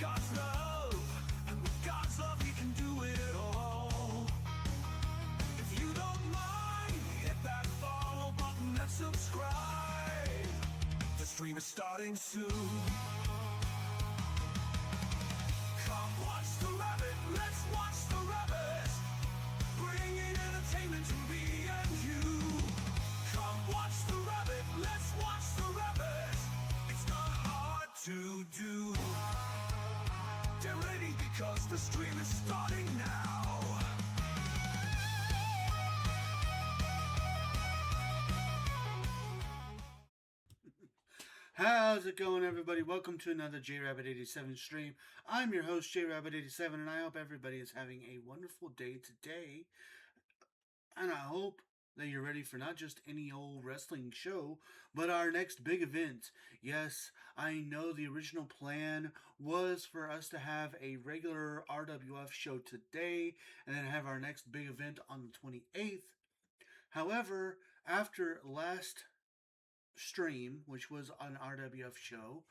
God's love, and with God's love He can do it all. If you don't mind, hit that follow button and subscribe. The stream is starting soon. Come watch the rabbit, let's watch the rabbit, bringing entertainment to me and you. Come watch the rabbit, let's watch the rabbit, it's not hard to do. Get ready because the stream is starting now. How's it going, everybody? Welcome to another JRabbit87 stream. I'm your host, JRabbit87, and I hope everybody is having a wonderful day today. And I hope that you're ready for not just any old wrestling show, but our next big event. Yes, I know the original plan was for us to have a regular RWF show today, and then have our next big event on the 28th. However, after last stream, which was an RWF show,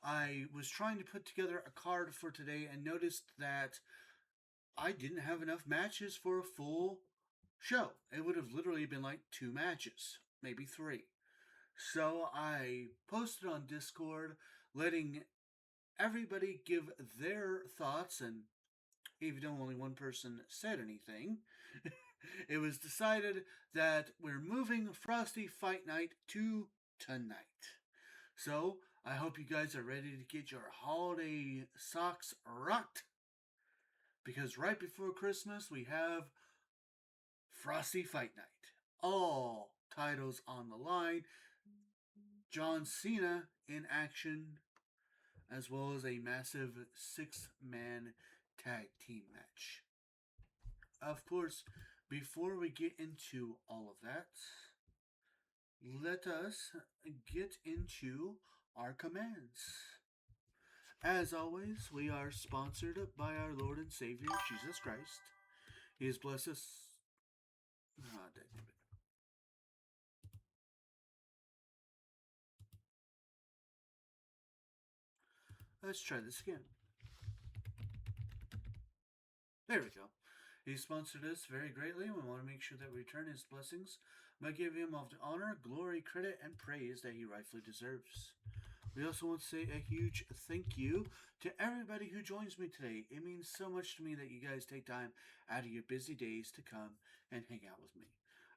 I was trying to put together a card for today and noticed that I didn't have enough matches for a full show. It would have literally been like 2 matches, maybe 3. So I posted on Discord, letting everybody give their thoughts, and even though only one person said anything, it was decided that we're moving Frosty Fight Night to tonight. So, I hope you guys are ready to get your holiday socks rocked, because right before Christmas we have Frosty Fight Night. All titles on the line. John Cena in action, as well as a massive 6-man tag team match. Of course, before we get into all of that, let us get into our commands. As always, we are sponsored by our Lord and Savior, Jesus Christ. He has blessed us. Let's try this again. There we go. He sponsored us very greatly, and we want to make sure that we return his blessings by giving him all the honor, glory, credit, and praise that he rightfully deserves. We also want to say a huge thank you to everybody who joins me today. It means so much to me that you guys take time out of your busy days to come and hang out with me.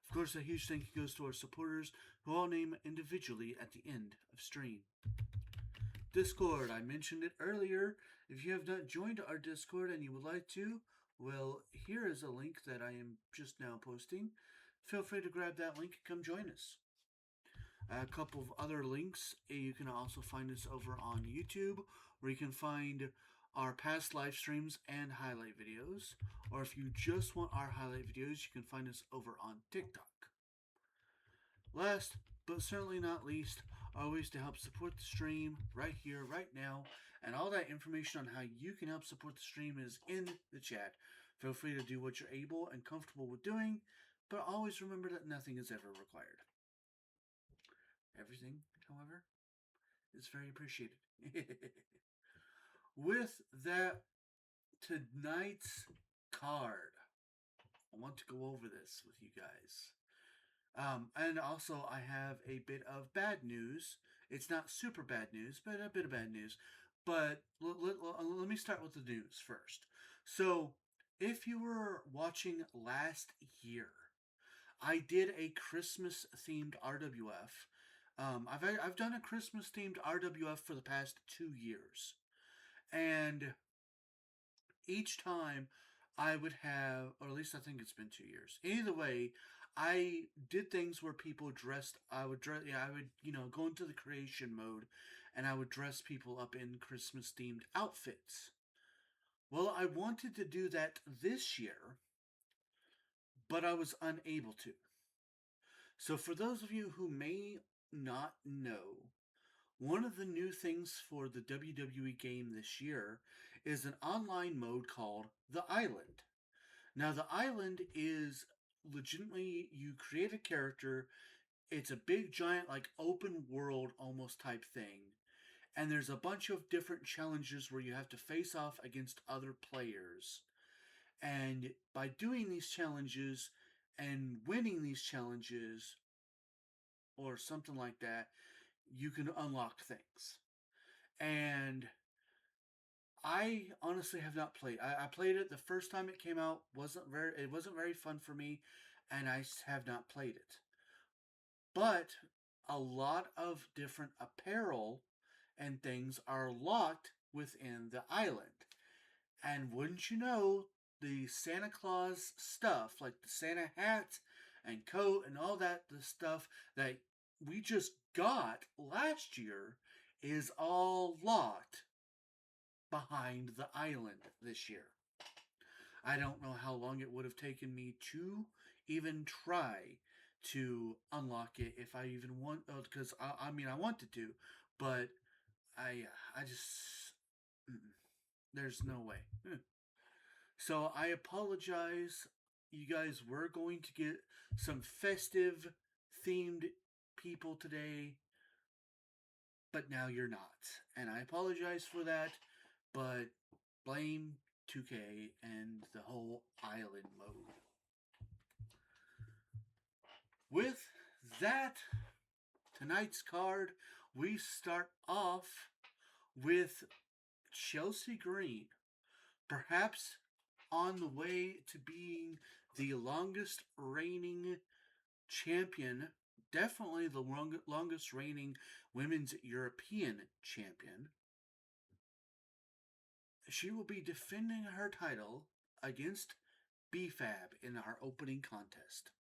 Of course, a huge thank you goes to our supporters, who I'll name individually at the end of stream. Discord, I mentioned it earlier. If you have not joined our Discord and you would like to, well, here is a link that I am just now posting. Feel free to grab that link and come join us. A couple of other links. You can also find us over on YouTube, where you can find our past live streams and highlight videos. Or if you just want our highlight videos, you can find us over on TikTok. Last, but certainly not least, are ways to help support the stream right here, right now. And all that information on how you can help support the stream is in the chat. Feel free to do what you're able and comfortable with doing, but always remember that nothing is ever required. Everything, however, is very appreciated. With that, tonight's card, I want to go over this with you guys. And also, I have a bit of bad news. It's not super bad news, but a bit of bad news. But let me start with the news first. So, if you were watching last year, I did a Christmas-themed RWF. I've done a Christmas-themed RWF for the past 2 years. And each time I would have, or at least I think it's been 2 years. Either way, I did things where people dressed. I would go into the creation mode, and I would dress people up in Christmas-themed outfits. Well, I wanted to do that this year, but I was unable to. So for those of you who may not know, one of the new things for the WWE game this year is an online mode called The Island. Now, The Island is legitimately, you create a character. It's a big, giant, like open world almost type thing. And there's a bunch of different challenges where you have to face off against other players. And by doing these challenges and winning these challenges or something like that, you can unlock things. And I honestly have not played. I played it the first time it came out. It wasn't very fun for me, and I have not played it. But a lot of different apparel and things are locked within the island. And wouldn't you know, the Santa Claus stuff, like the Santa hat and coat and all that, the stuff that we just got last year, is all locked behind the island this year. I don't know how long it would have taken me to even try to unlock it if I even want, because I mean I wanted to, but I just there's no way. So I apologize. You guys were going to get some festive themed people today, but now you're not. And I apologize for that, but blame 2K and the whole island mode. With that, tonight's card, we start off with Chelsea Green, perhaps on the way to being the longest reigning champion, definitely the longest reigning women's European champion. She will be defending her title against BFAB in our opening contest.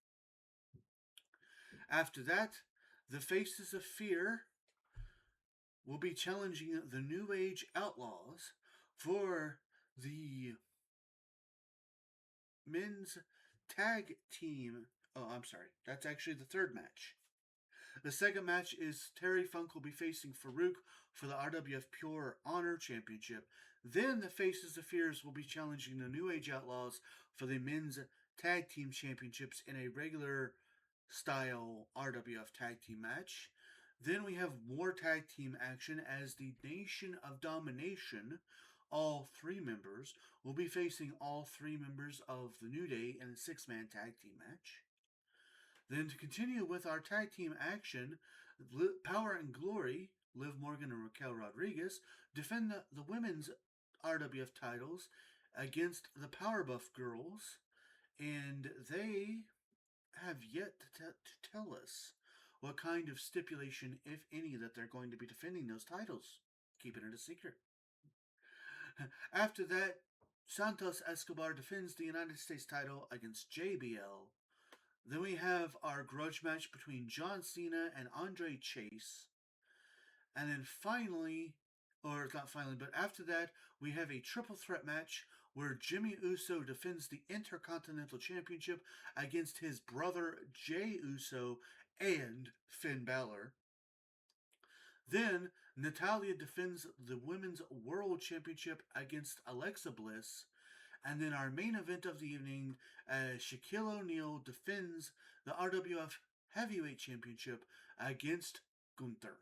After that, the Faces of Fear will be challenging the New Age Outlaws for the men's tag team. Oh, I'm sorry. That's actually the third match. The second match is Terry Funk will be facing Farouk for the RWF Pure Honor Championship. Then the Faces of Fears will be challenging the New Age Outlaws for the men's tag team championships in a regular style RWF tag team match. Then we have more tag team action as the Nation of Domination, all three members, will be facing all three members of the New Day in a six-man tag team match. Then to continue with our tag team action, Power and Glory, Liv Morgan and Raquel Rodriguez, defend the women's RWF titles against the Powerbuff Girls, and they have yet to tell us what kind of stipulation, if any, that they're going to be defending those titles. Keeping it a secret. After that, Santos Escobar defends the United States title against JBL. Then we have our grudge match between John Cena and Andre Chase. And then finally, or not finally, but after that, we have a triple threat match where Jimmy Uso defends the Intercontinental Championship against his brother Jey Uso and Finn Balor. Then Natalya defends the Women's World Championship against Alexa Bliss. And then our main event of the evening, Shaquille O'Neal defends the RWF Heavyweight Championship against Gunther.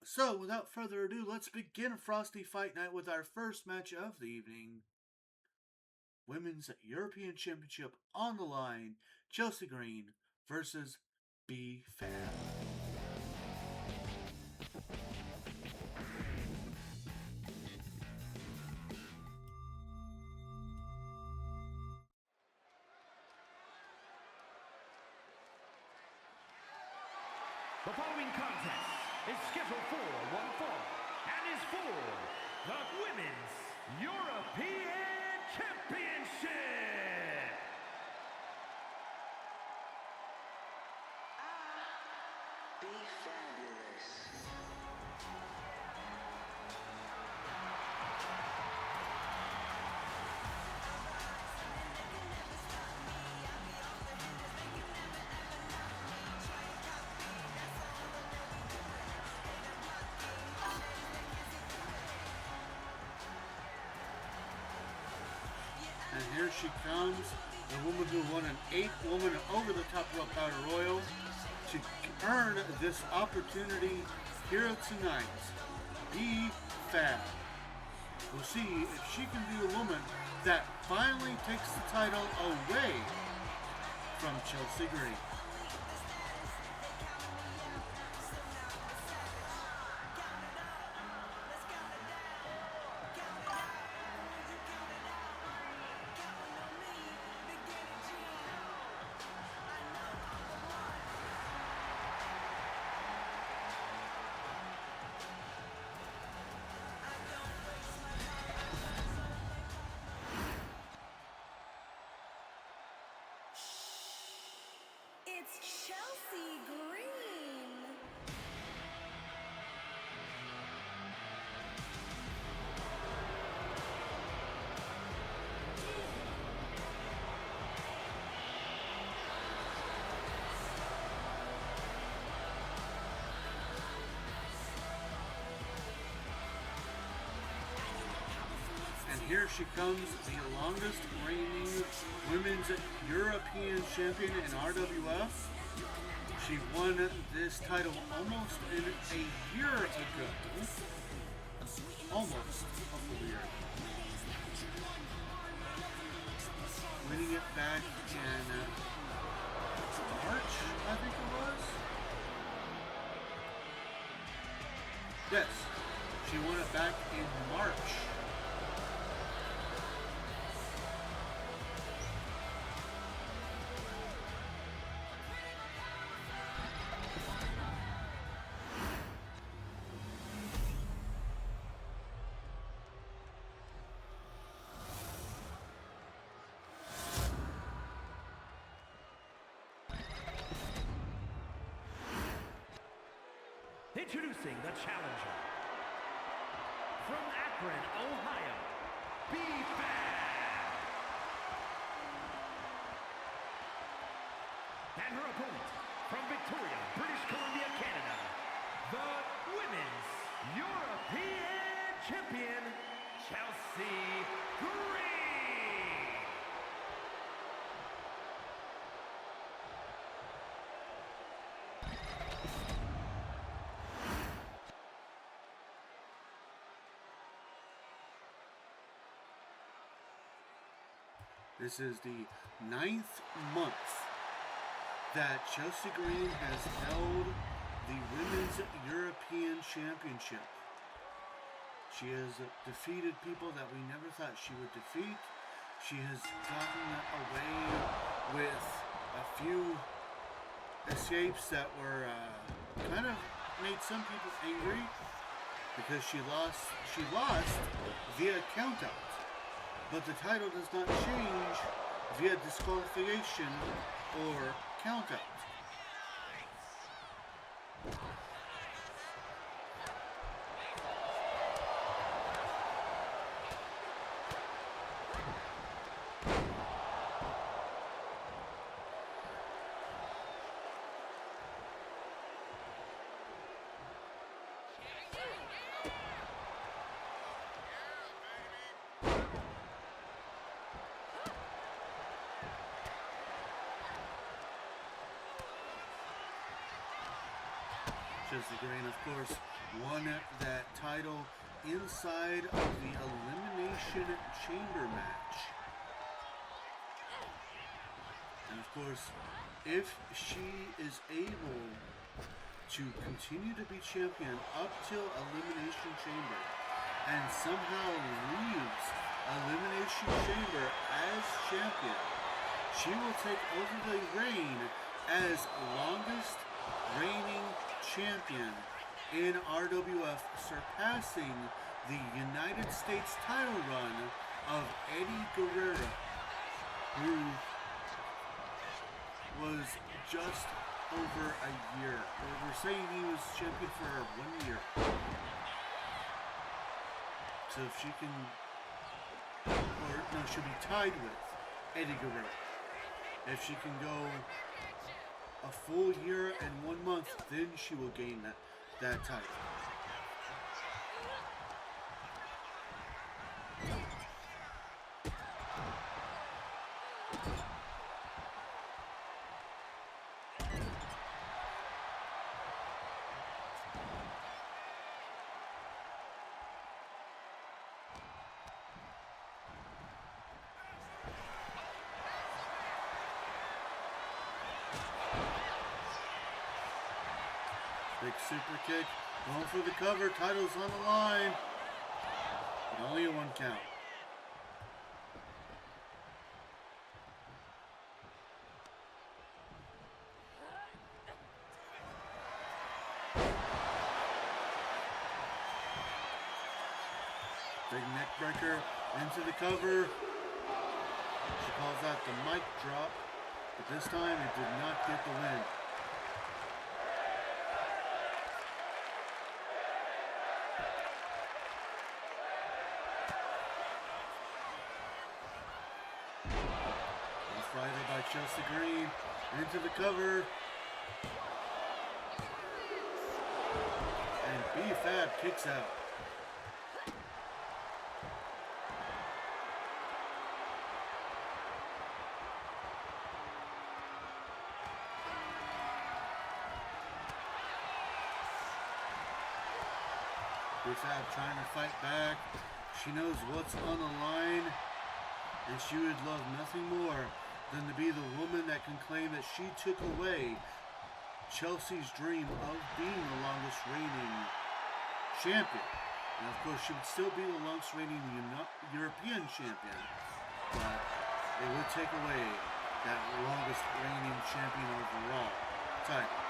So, without further ado, let's begin Frosty Fight Night with our first match of the evening. Women's European Championship on the line, Chelsea Green versus B-Fab. The following contest is scheduled for one fall and is for the Women's European Championship. Be fabulous. And here she comes, the woman who won an 8-woman over-the-top Royal Powder Royal, to earn this opportunity here tonight, Be Fab. We'll see if she can be the woman that finally takes the title away from Chelsea Green. It's Chelsea Green. And here she comes, the longest reigning women's European champion in RWF. She won this title almost in a year ago. Almost a full year ago. Winning it back in March, I think it was. Yes, she won it back in March. Introducing the challenger. From Akron, Ohio, B-Fab. And her opponent, from Victoria, British Columbia, Canada, the Women's European Champion, Chelsea Green. This is the 9th month that Chelsea Green has held the Women's European Championship. She has defeated people that we never thought she would defeat. She has gotten away with a few escapes that were kind of made some people angry because she lost via countout. But the title does not change via disqualification or countout. Chelsea Green, of course, won that title inside of the Elimination Chamber match. And of course, if she is able to continue to be champion up till Elimination Chamber and somehow leaves Elimination Chamber as champion, she will take over the reign as longest reigning champion in RWF, surpassing the United States title run of Eddie Guerrero, who was just over a year. We're saying he was champion for 1 year. So if she can, or no, she'll be tied with Eddie Guerrero. If she can go a full year and 1 month, then she will gain that title. Big super kick. Going for the cover. Title's on the line. But only a 1 count. Big neck breaker into the cover. She calls out the mic drop, but this time it did not get the win. Rough Rider by Chelsea Green into the cover. And B-Fab kicks out. B-Fab trying to fight back. She knows what's on the line, and she would love nothing more than to be the woman that can claim that she took away Chelsea's dream of being the longest reigning champion. And of course, she would still be the longest reigning European champion, but it would take away that longest reigning champion overall title.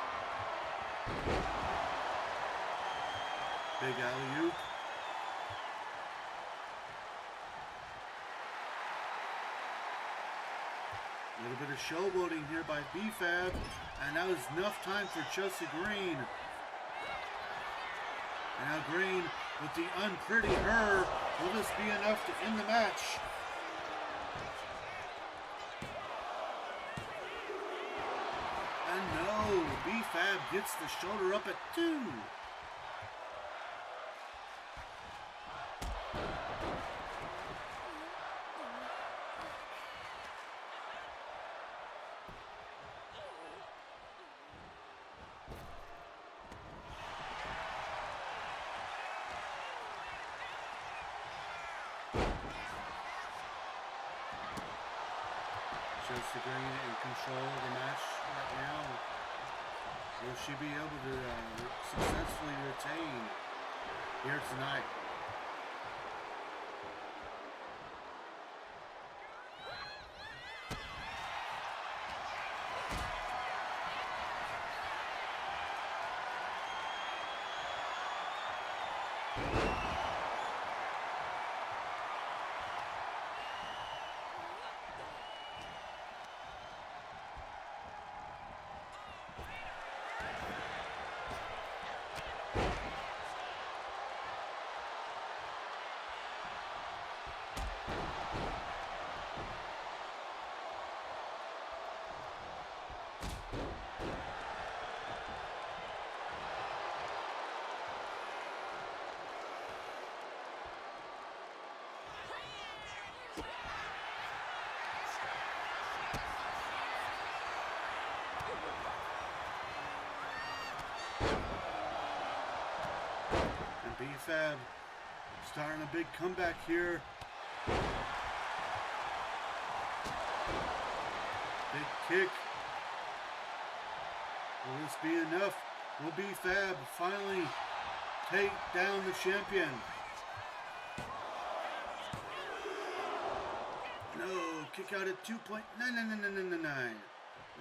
Big alley-oop. A little bit of showboating here by B-Fab, and that was enough time for Chelsea Green. And now Green with the unpretty her. Will this be enough to end the match? And no, B-Fab gets the shoulder up at 2. Chelsea Green in control of the match right now. Will she be able to successfully retain here tonight? B-Fab starting a big comeback here. Big kick. Will this be enough? Will B-Fab finally take down the champion? No, kick out at 2.99999.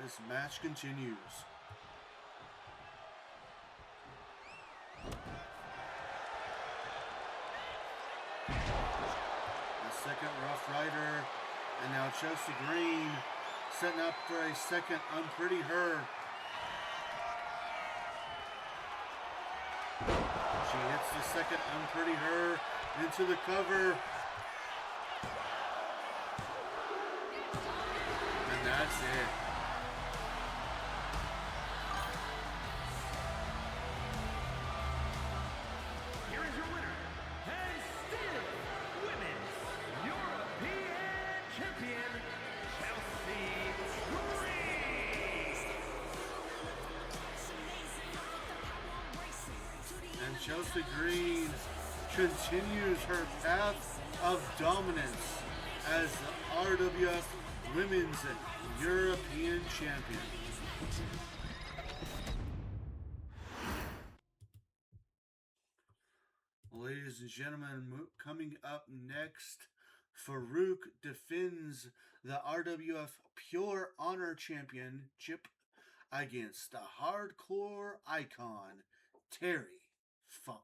This match continues. Second Rough Rider, and now Chelsea Green setting up for a second unpretty her. She hits the second unpretty her into the cover, and that's it. Here is your winner, and still Women's European Champion, Chelsea Green. And Chelsea Green continues her path of dominance as the RWF Women's European Champion. and gentlemen, coming up next, Farouk defends the RWF Pure Honor Championship against the hardcore icon, Terry Funk.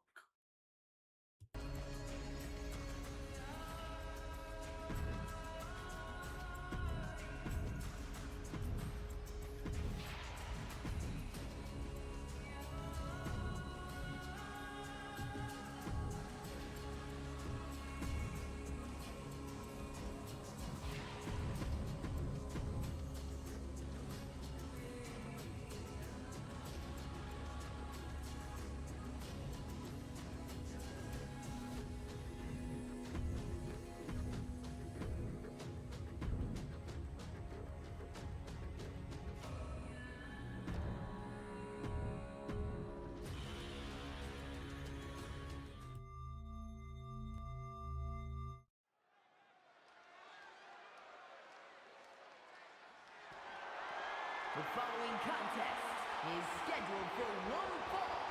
The following contest is scheduled for one fall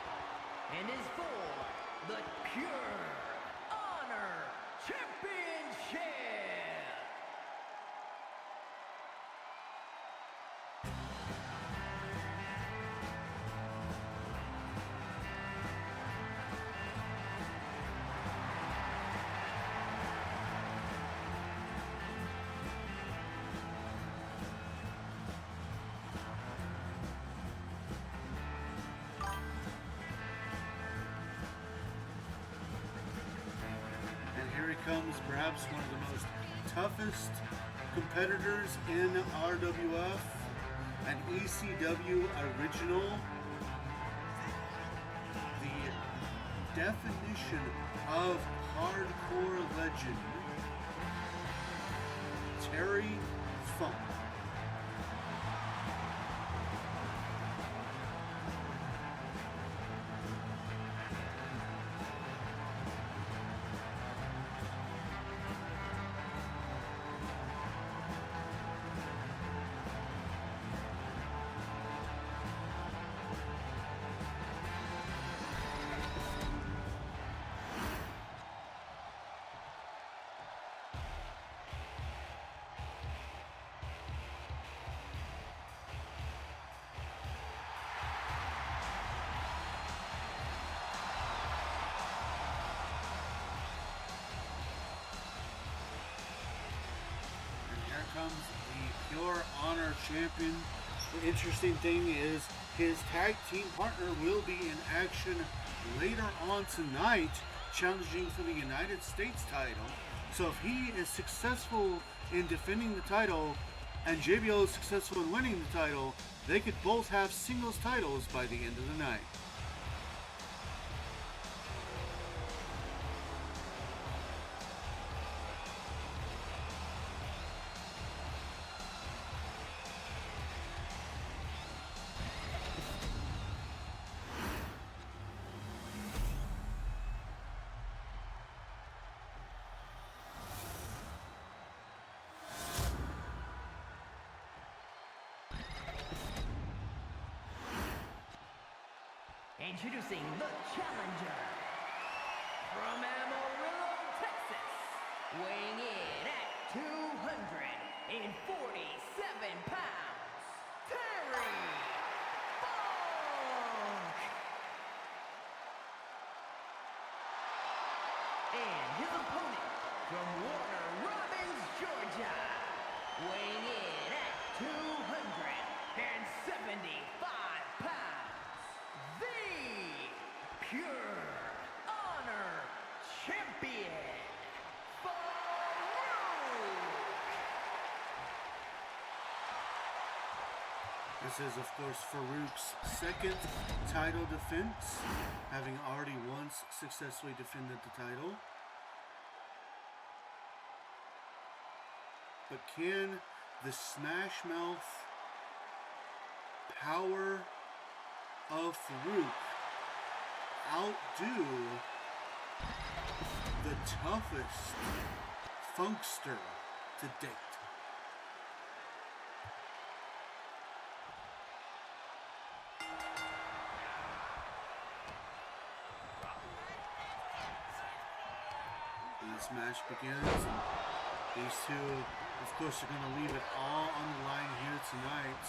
and is for the Pure Honor Championship. Here he comes, perhaps one of the most toughest competitors in RWF, an ECW original, the definition of hardcore legend, Terry Funk. Comes the Pure Honor champion. The interesting thing is his tag team partner will be in action later on tonight, challenging for the United States title. So if he is successful in defending the title and JBL is successful in winning the title, they could both have singles titles by the end of the night. Introducing the challenger from Amarillo, Texas, weighing in at 247 pounds, Terry Funk! And his opponent from Warner Robins, Georgia, weighing in at 275 pounds, the Pure Honor Champion, Farouk! This is, of course, Farouk's second title defense, having already once successfully defended the title. But can the Smash Mouth power of Farouk outdo the toughest funkster to date? this match begins. And these two, of course, are going to leave it all on the line here tonight.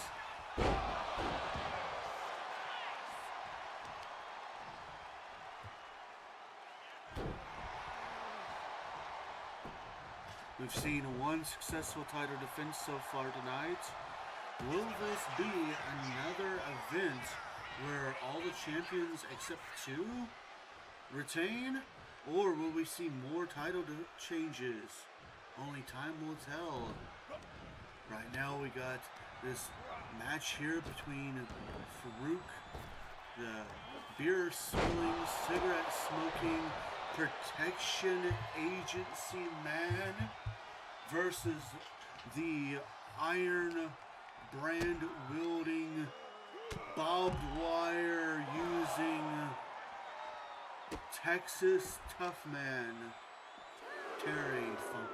We've seen one successful title defense so far tonight. Will this be another event where all the champions except two retain? Or will we see more title changes? Only time will tell. Right now we got this match here between Farouk, the beer swilling, cigarette smoking, protection agency man, versus the iron brand wielding, barbed wire using Texas tough man, Terry Funk.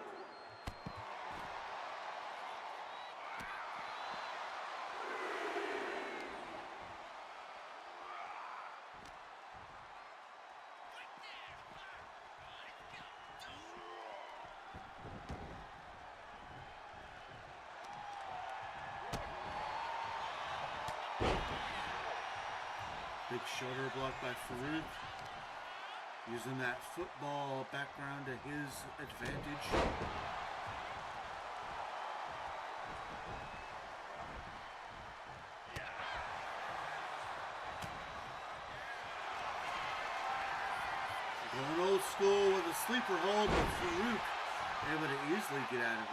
Big shoulder block by Farouk, using that football background to his advantage. Going old school with a sleeper hold, but Farouk able to easily get out of it.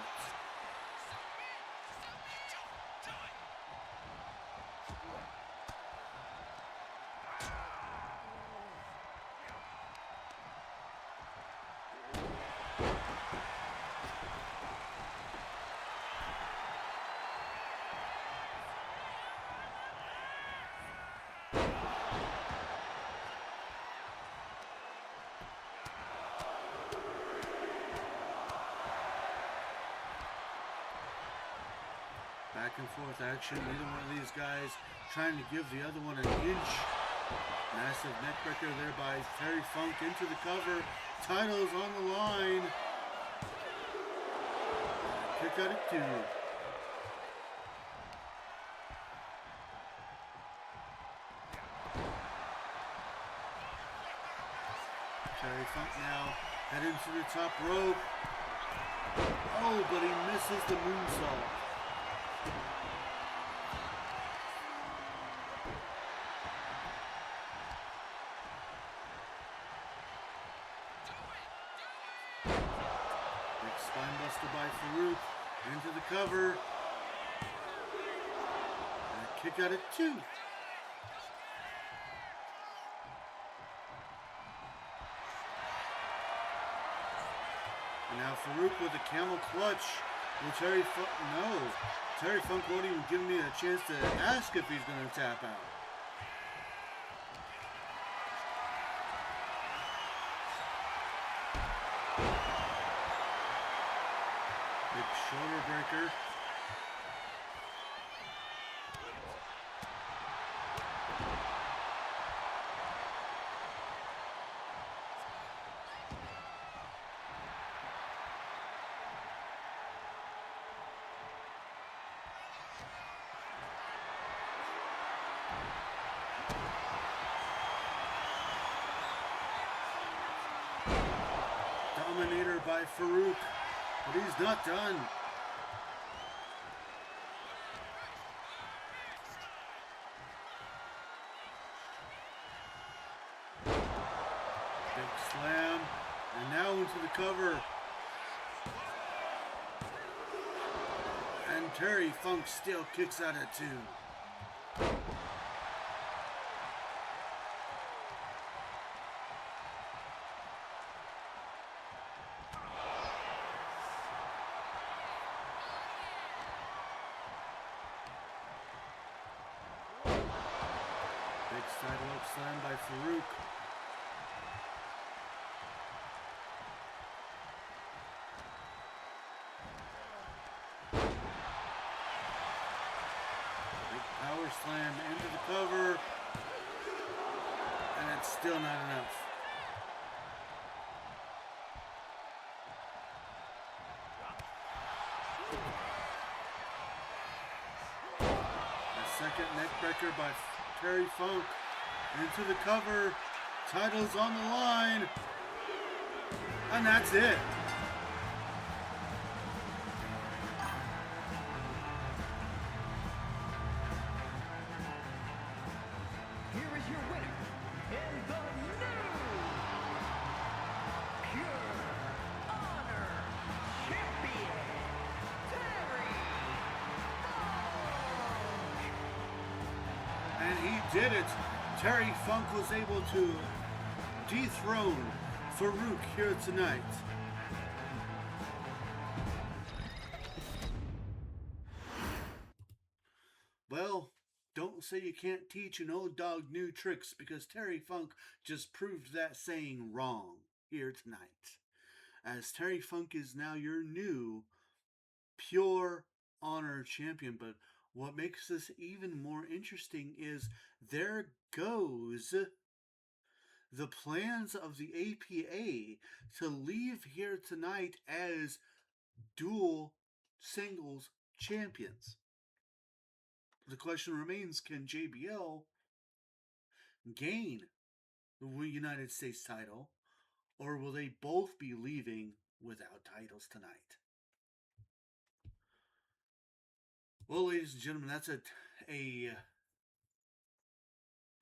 Back and forth action. Neither one of these guys trying to give the other one an inch. Massive neckbreaker there by Terry Funk into the cover. Titles on the line. Kick out at 2. Terry Funk now heading to the top rope. Oh, but he misses the moonsault. Big spine buster by Farouk into the cover. And a kick out at 2. And now Farouk with a camel clutch. Will Terry Funk? No. Terry Funk won't even give me a chance to ask if he's going to tap out. Big shoulder breaker. Dominator by Farouk, but he's not done. Big slam, and now into the cover. And Terry Funk still kicks out at 2. Big side rope slam by Farouk. Big power slam into the cover. And it's still not enough. A second neckbreaker by Terry Funk. Into the cover. Titles on the line. And that's it. Here is your winner, and the new Pure Honor Champion, Terry Funk. And he did it. Terry Funk was able to dethrone Farouk here tonight. Well, don't say you can't teach an old dog new tricks, because Terry Funk just proved that saying wrong here tonight. As Terry Funk is now your new Pure Honor Champion. But what makes this even more interesting is there goes the plans of the APA to leave here tonight as dual singles champions. The question remains, can JBL gain the United States title, or will they both be leaving without titles tonight? Well, ladies and gentlemen, that's a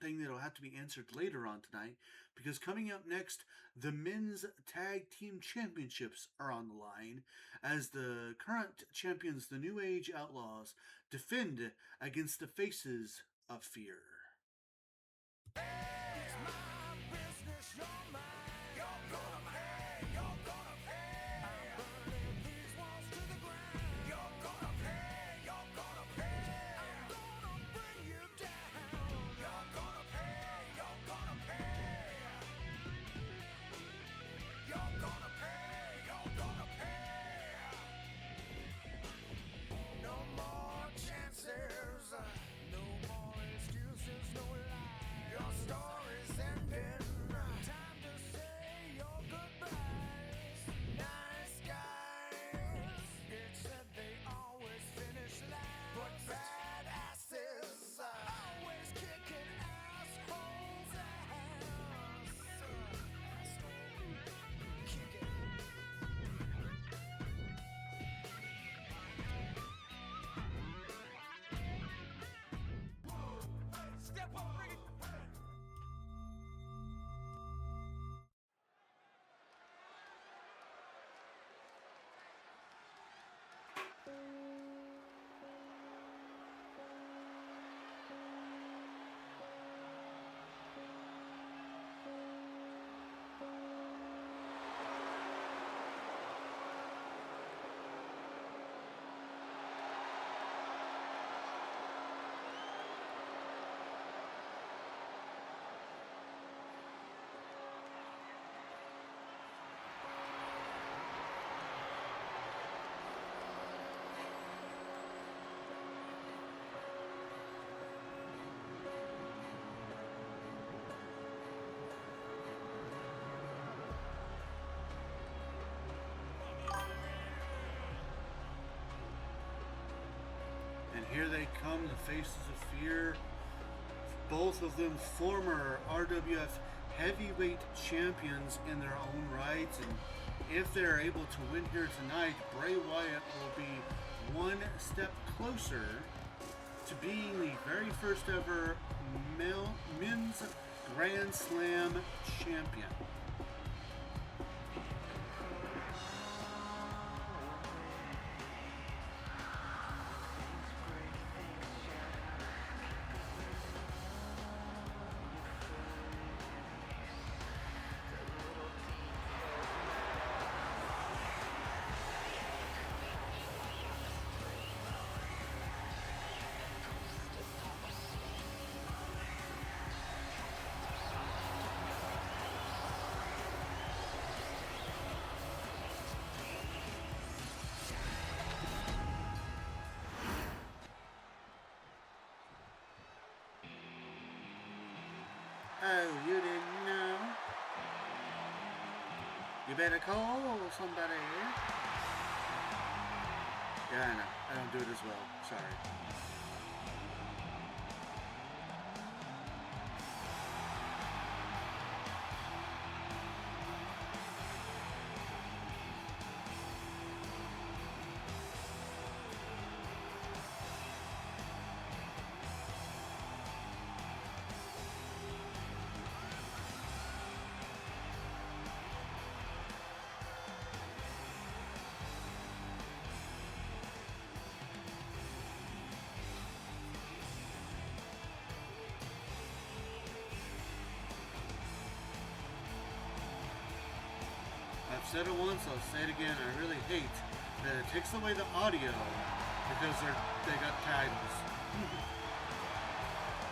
thing that'll have to be answered later on tonight, because coming up next, the men's tag team championships are on the line as the current champions, the New Age Outlaws, defend against the Faces of Fear. And here they come, the Faces of Fear. Both of them former RWF heavyweight champions in their own rights. And if they're able to win here tonight, Bray Wyatt will be one step closer to being the very first ever men's Grand Slam champion. Oh, you didn't know? You better call somebody. Yeah, I don't do it as well. Sorry. I've said it once, I'll say it again. I really hate that it takes away the audio because they got titles.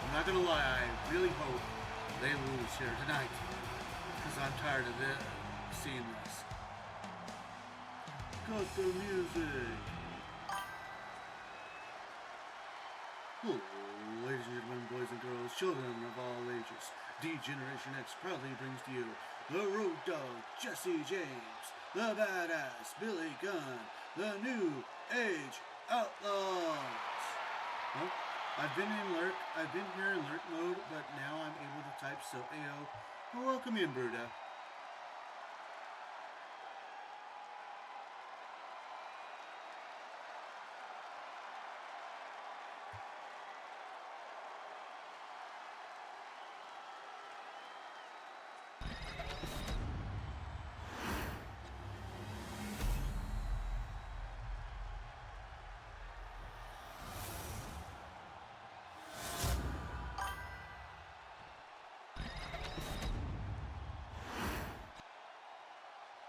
I'm not gonna lie, I really hope they lose here tonight because I'm tired of seeing this. Got the music. Hello, ladies and gentlemen, boys and girls, children of all ages. D-Generation X proudly brings to you the Road Dogg, Jesse James, the Badass, Billy Gunn, the New Age Outlaws. Well, I've been here in lurk mode, but now I'm able to type, so Ayo, welcome in, Bruda.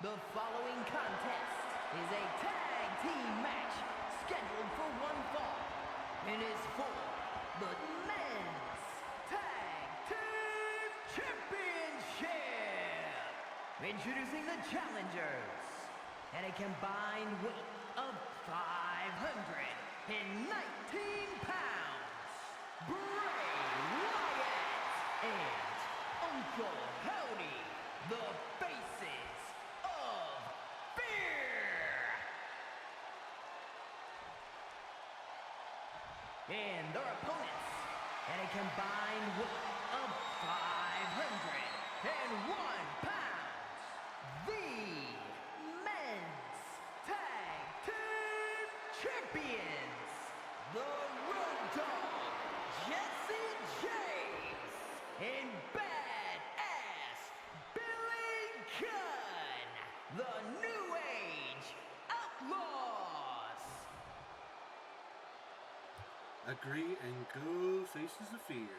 The following contest is a tag team match scheduled for one fall and is for the Men's Tag Team Championship. Introducing the challengers at a combined weight of 519 pounds, Bray Wyatt and Uncle Howdy, the faces of fear. And their opponents at a combined weight of 501 pounds, the Men's Tag Team Champions, the Road Dogg, Jesse James, and Badass Billy Gunn, the New Age Outlaws. Agree and go Faces of Fear.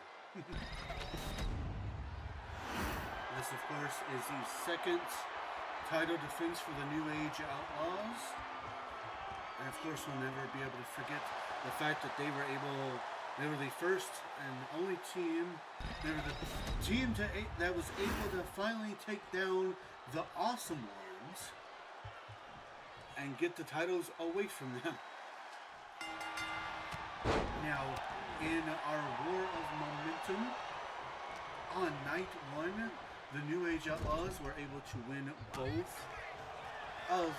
This, of course, is the second title defense for the New Age Outlaws. And of course, we'll never be able to forget the fact that they were the first and only team, they were the team that was able to finally take down the Awesome Ones and get the titles away from them. Now, in our War of Momentum, on night 1, the New Age Outlaws were able to win both of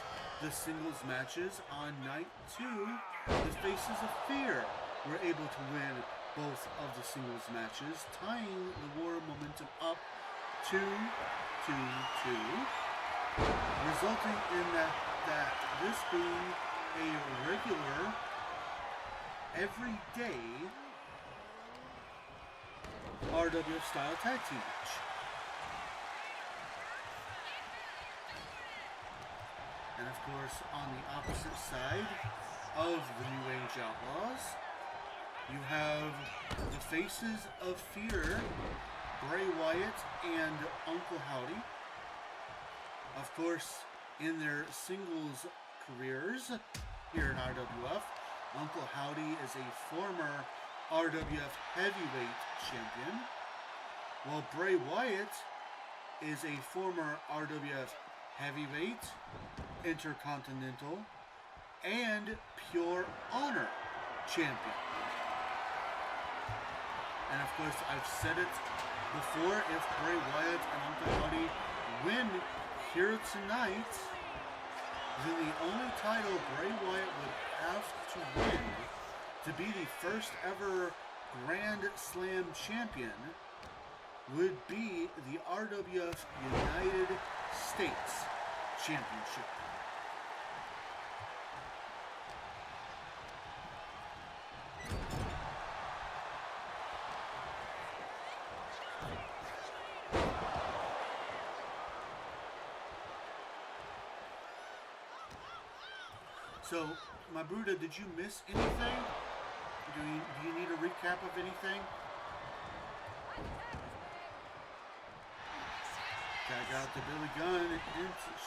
the singles matches. On night 2, the Faces of Fear were able to win both of the singles matches, tying the War of Momentum up 2-2-2, resulting in that this being a regular, everyday RWF style tag team match. And of course, on the opposite side of the New Age Outlaws, you have the Faces of Fear, Bray Wyatt and Uncle Howdy. Of course, in their singles careers here in RWF, Uncle Howdy is a former RWF Heavyweight Champion, while Bray Wyatt is a former RWF Heavyweight, Intercontinental, and Pure Honor Champion. And of course, I've said it before, if Bray Wyatt and Uncle Howdy win here tonight, then the only title Bray Wyatt would have to win to be the first ever Grand Slam champion would be the RWF United States Championship. So, my Bruda, did you miss anything? Do you need a recap of anything? Tag out to Billy Gunn,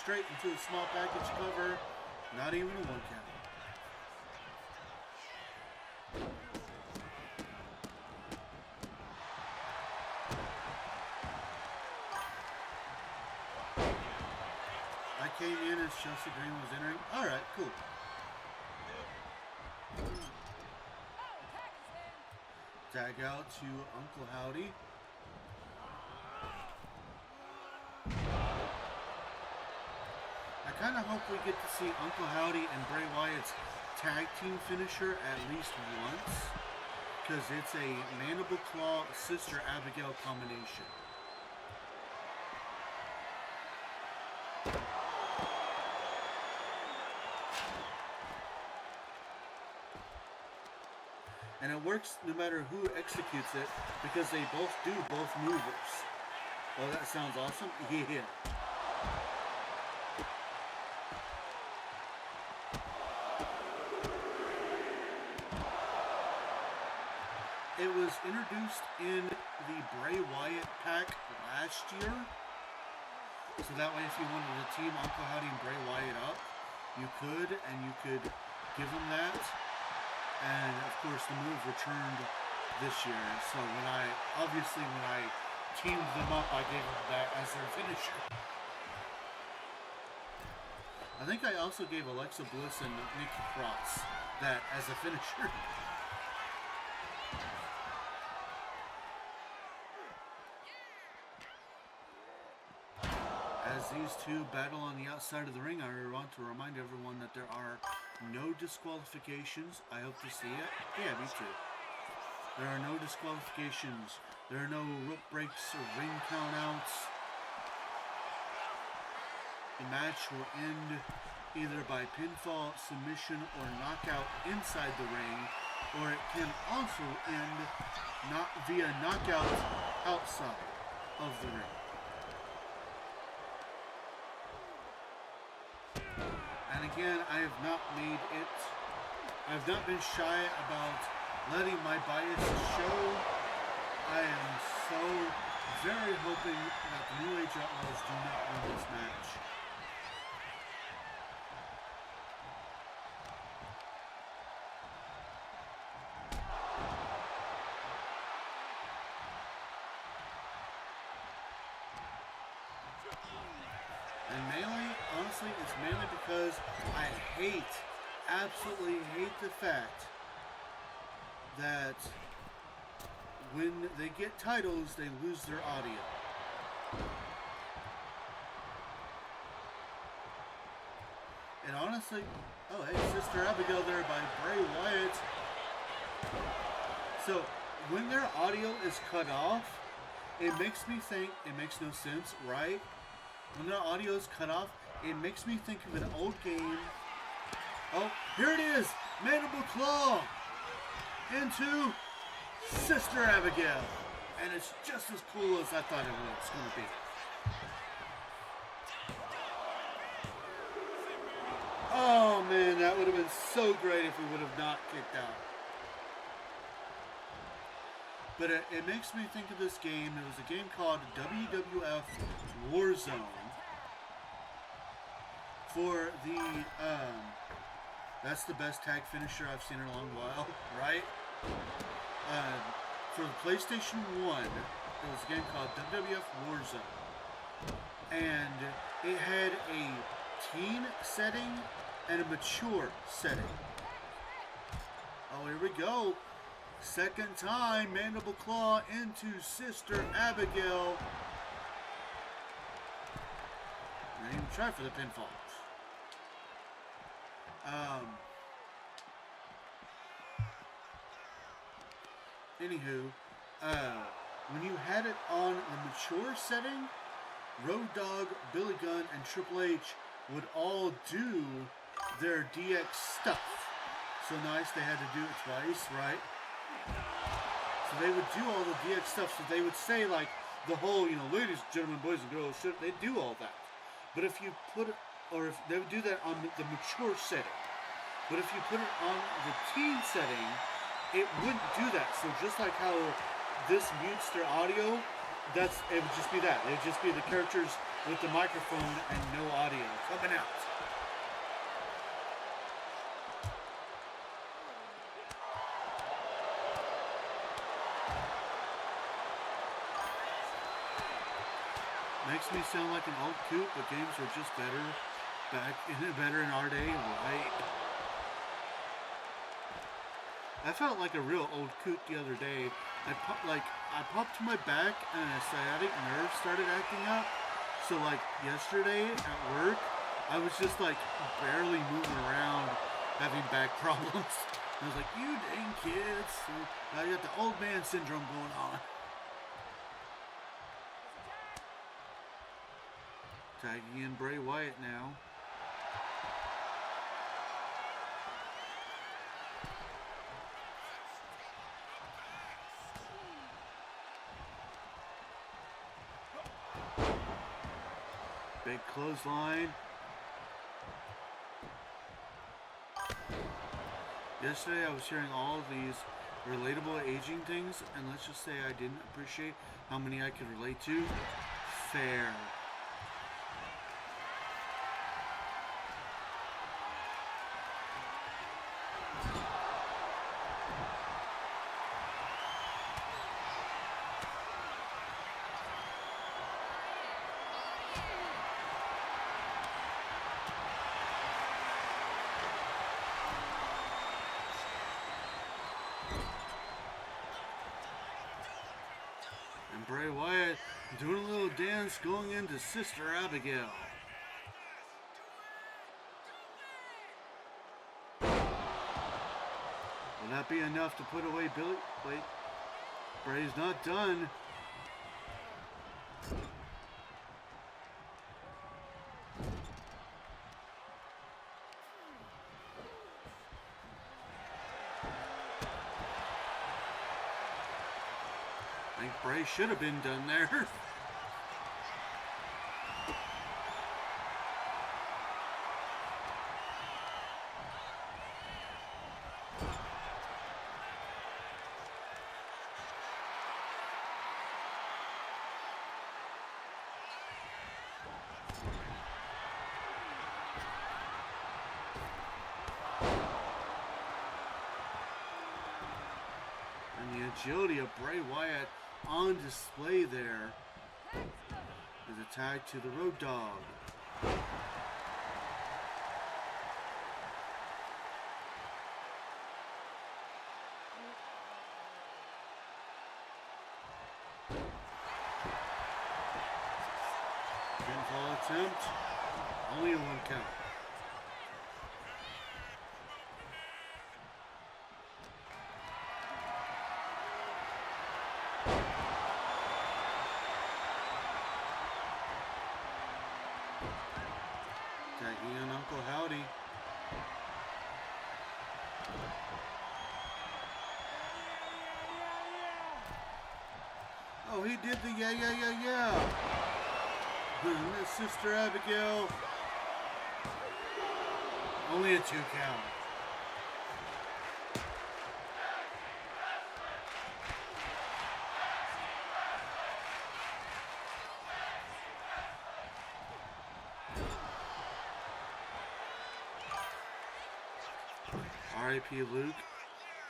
straight into a small package cover. Not even a 1 count. I came in as Chelsea Green was entering. Alright, cool. Tag out to Uncle Howdy. I kind of hope we get to see Uncle Howdy and Bray Wyatt's tag team finisher at least once, because it's a Mandible Claw Sister Abigail combination. And it works no matter who executes it, because they both do both movers. Oh, that sounds awesome. Yeah. It was introduced in the Bray Wyatt pack last year. So that way, if you wanted to team Uncle Howdy and Bray Wyatt up, you could, and you could give them that. And of course, the move returned this year. So when I teamed them up, I gave them that as their finisher. I think I also gave Alexa Bliss and Nikki Cross that as a finisher. As these two battle on the outside of the ring, I want to remind everyone that there are no disqualifications. I hope to see it. Yeah, me too. There are no disqualifications. There are no rope breaks or ring countouts. The match will end either by pinfall, submission, or knockout inside the ring, or it can also end via knockout outside of the ring. And again, I have not been shy about letting my bias show. I am so very hoping that the New Age Outlaws do not win this match. And mainly, honestly, it's mainly because I absolutely hate the fact that when they get titles, they lose their audio. And honestly, oh hey, Sister Abigail there by Bray Wyatt. So, when their audio is cut off, it makes me think, it makes no sense, right? When their audio is cut off, it makes me think of an old game. Oh, here it is! Mandible Claw! Into Sister Abigail. And it's just as cool as I thought it was going to be. Oh man, that would have been so great if we would have not kicked out. But it makes me think of this game. There was a game called WWF Warzone. For the, that's the best tag finisher I've seen in a long while, right? For the PlayStation 1, there was a game called WWF Warzone. And it had a teen setting and a mature setting. Oh, here we go. Second time, Mandible Claw into Sister Abigail. I didn't even try for the pinfall. Um, Anywho, when you had it on the mature setting, Road Dogg, Billy Gunn, and Triple H would all do their DX stuff. So nice they had to do it twice, right? So they would do all the DX stuff. So they would say like the whole, ladies, gentlemen, boys and girls, they'd do all that. But if you put it, or if they would do that on the mature setting. But if you put it on the teen setting, it wouldn't do that. So just like how this mutes their audio, it would just be that. It would just be the characters with the microphone and no audio coming out. Makes me sound like an old coot, but games were just better better in our day, right? I felt like a real old coot the other day. I popped my back and a sciatic nerve started acting up. So like yesterday at work, I was just like barely moving around, having back problems. I was like, you dang kids. I got the old man syndrome going on. Tagging in Bray Wyatt now. Big clothesline. Yesterday I was hearing all of these relatable aging things, and let's just say I didn't appreciate how many I could relate to. Fair. And Bray Wyatt doing a little dance going into Sister Abigail. Will that be enough to put away Billy? Wait, Bray's not done. I think Bray should have been done there. And the agility of Bray Wyatt on display there is a tag to the Road Dogg. Pinfall attempt, only a 1 count. Tagging on Uncle Howdy. Oh, he did the yeah. And this Sister Abigail. Only a 2 count. R.I.P. Luke.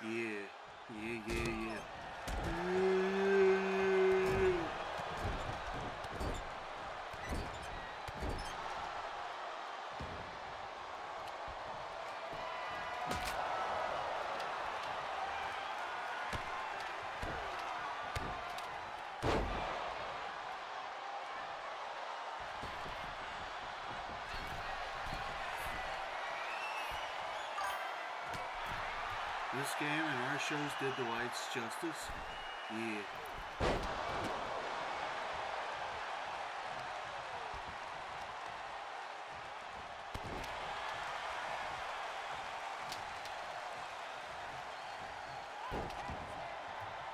Yeah. This game and our shows did the whites justice. Yeah.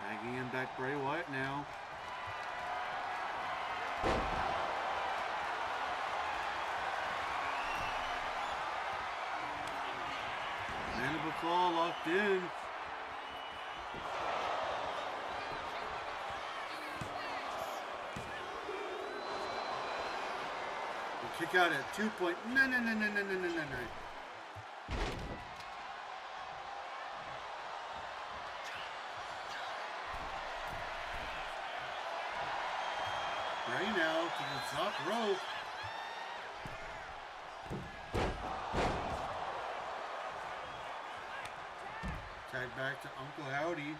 Tagging in back Bray Wyatt now. Mandible claw locked in. We kick out at 2 point. No. Bray now to the top rope. Tag back to Uncle Howdy.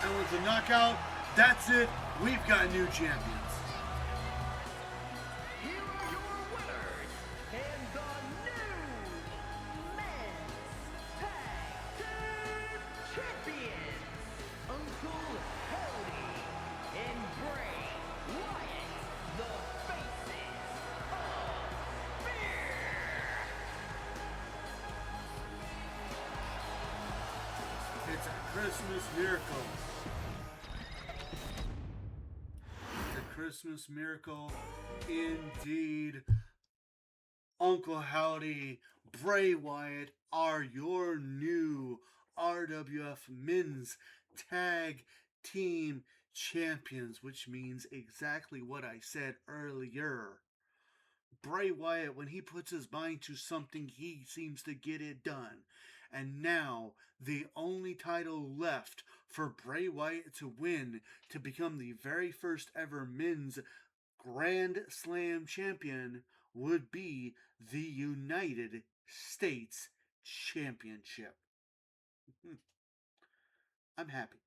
And with the knockout, that's it. We've got new champions. Here are your winners and the new men's tag team champions, Uncle Howdy and Bray Wyatt, the faces of fear. It's a Christmas miracle. It's a Christmas miracle indeed. Uncle Howdy, Bray Wyatt are your new RWF Men's Tag Team Champions, which means exactly what I said earlier. Bray Wyatt, when he puts his mind to something, he seems to get it done. And now, the only title left for Bray Wyatt to win to become the very first ever men's Grand Slam champion would be the United States Championship. I'm happy.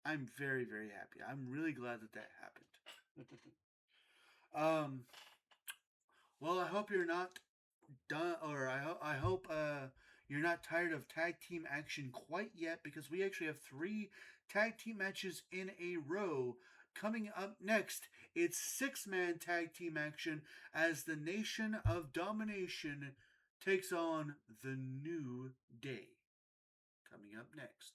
I'm very, very happy. I'm really glad that that happened. Well, I hope you're not done, or I hope you're not tired of tag team action quite yet, because we actually have 3 tag team matches in a row. Coming up next, it's 6-man tag team action as the Nation of Domination takes on the New Day. Coming up next.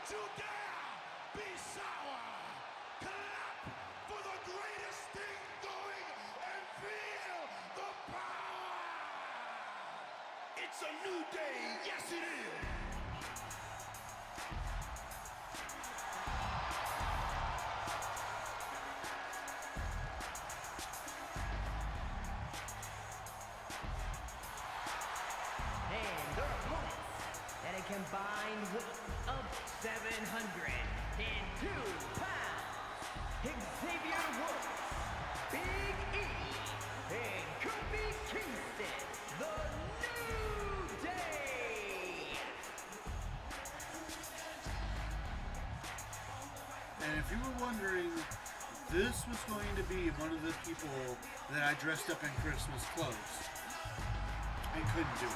Don't you dare be sour. Clap for the greatest thing going and feel the power. It's a new day. Yes, it is. And their opponents at a combined weight of 702 pounds, Xavier Woods, Big E, and Kofi Kingston, the New Day. And if you were wondering, this was going to be one of the people that I dressed up in Christmas clothes and couldn't do it.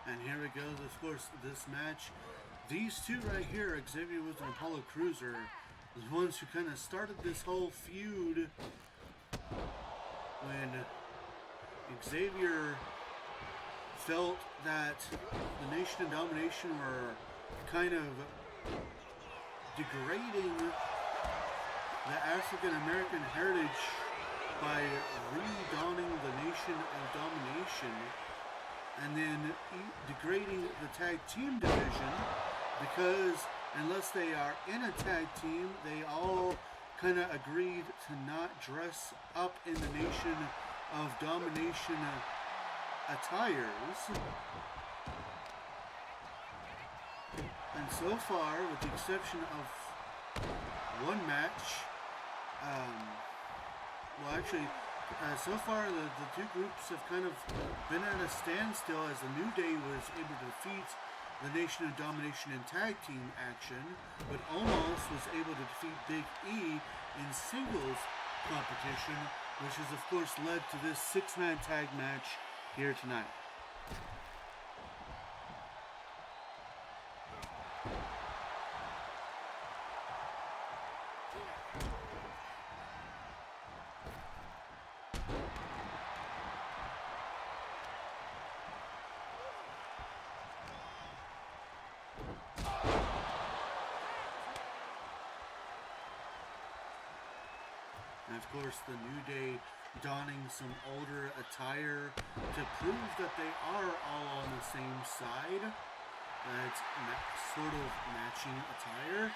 And here we go, of course, this match. These two right here, Xavier Woods and Apollo Crews, are the ones who kind of started this whole feud when Xavier felt that the Nation of Domination were kind of degrading the African American heritage by redawning the Nation of Domination and then degrading the tag team division, because unless they are in a tag team, they all kind of agreed to not dress up in the Nation of Domination attires. And so far, with the exception of one match, so far the two groups have kind of been at a standstill as the New Day was able to defeat the Nation of Domination in tag team action, but Omos was able to defeat Big E in singles competition, which has of course led to this 6-man tag match here tonight. And of course, the New Day donning some older attire to prove that they are all on the same side. It's sort of matching attire.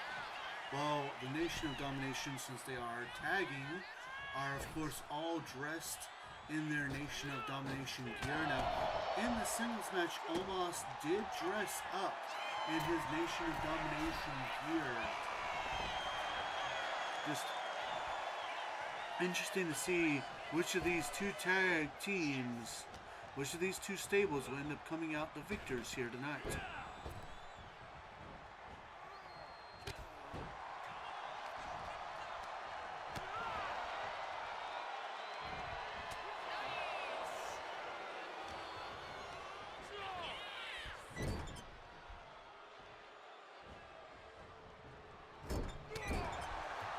While the Nation of Domination, since they are tagging, are of course all dressed in their Nation of Domination gear. Now, in the singles match, Omos did dress up in his Nation of Domination gear. Just interesting to see which of these two tag teams, which of these two stables will end up coming out the victors here tonight.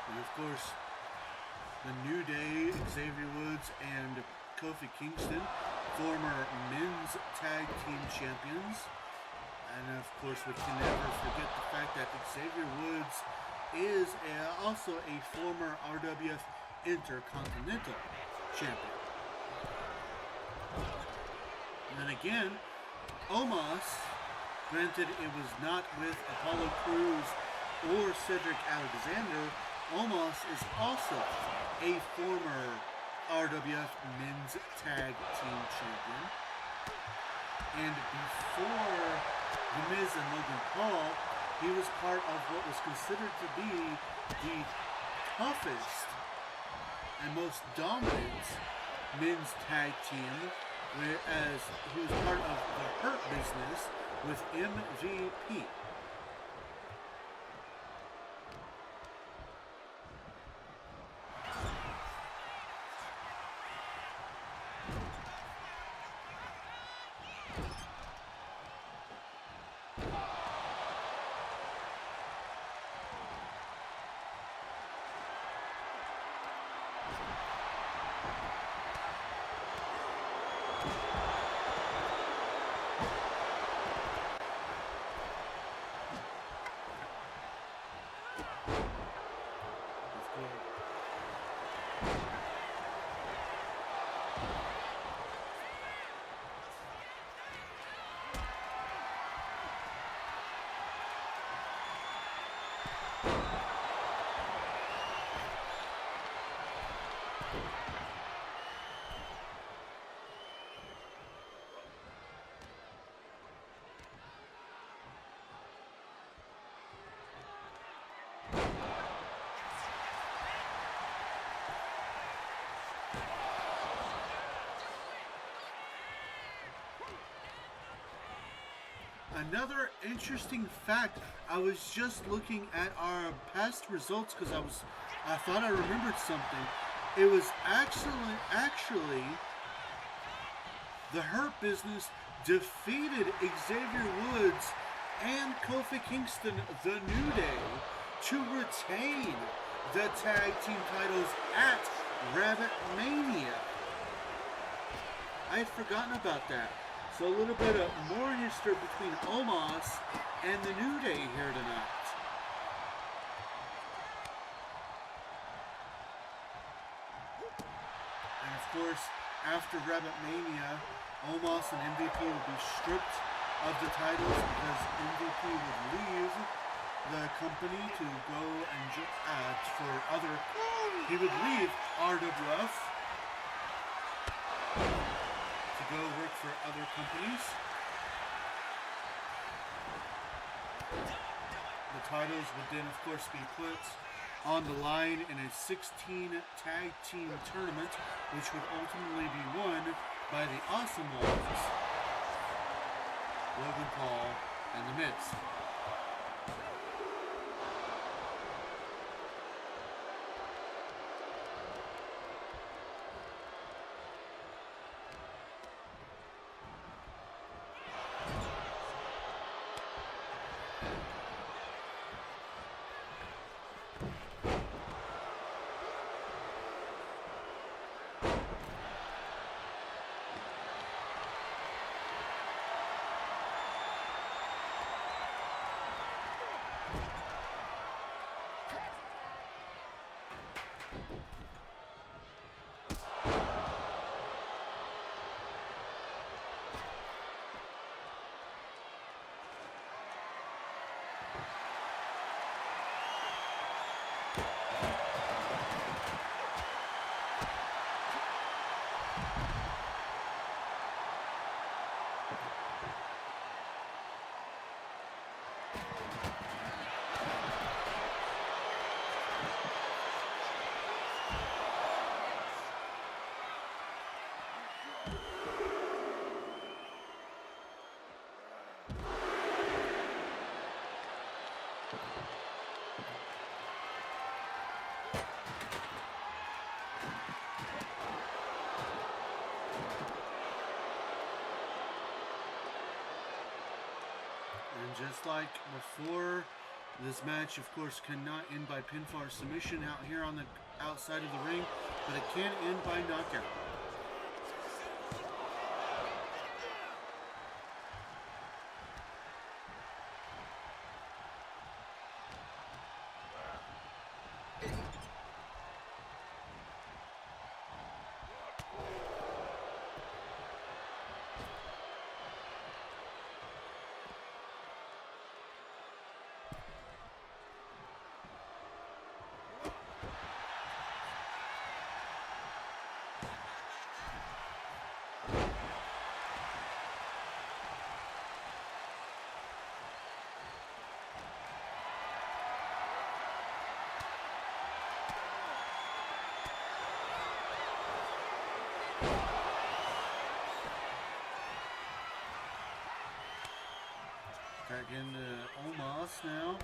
And of course, the New Day, Xavier Woods and Kofi Kingston, former men's tag team champions. And of course, we can never forget the fact that Xavier Woods is also a former RWF Intercontinental champion. And then again, Omos, granted it was not with Apollo Crews or Cedric Alexander, Omos is also a former RWF Men's Tag Team Champion. And before The Miz and Logan Paul, he was part of what was considered to be the toughest and most dominant men's tag team whereas he was part of the Hurt Business with MVP. Another interesting fact, I was just looking at our past results because I thought I remembered something. It was actually the Hurt Business defeated Xavier Woods and Kofi Kingston, the New Day, to retain the tag team titles at Rabbit Mania. I had forgotten about that. So a little bit of more history between Omos and the New Day here tonight. And of course, after Rabbit Mania, Omos and MVP would be stripped of the titles because MVP would leave the company to go and for other. He would leave RWF to go work for other companies. The titles would then, of course, be put on the line in a 16 tag team tournament, which would ultimately be won by the Awesome Ones, Logan Paul and The Miz. And just like before, this match, of course, cannot end by pinfall or submission out here on the outside of the ring, but it can end by knockout. Back into Omos now.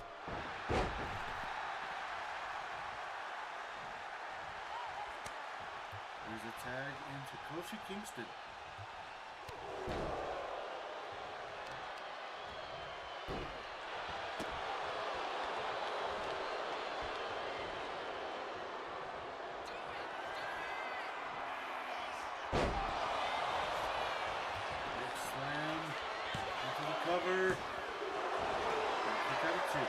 There's a tag into Kofi Kingston. Big slam into the cover. Kick out of 2.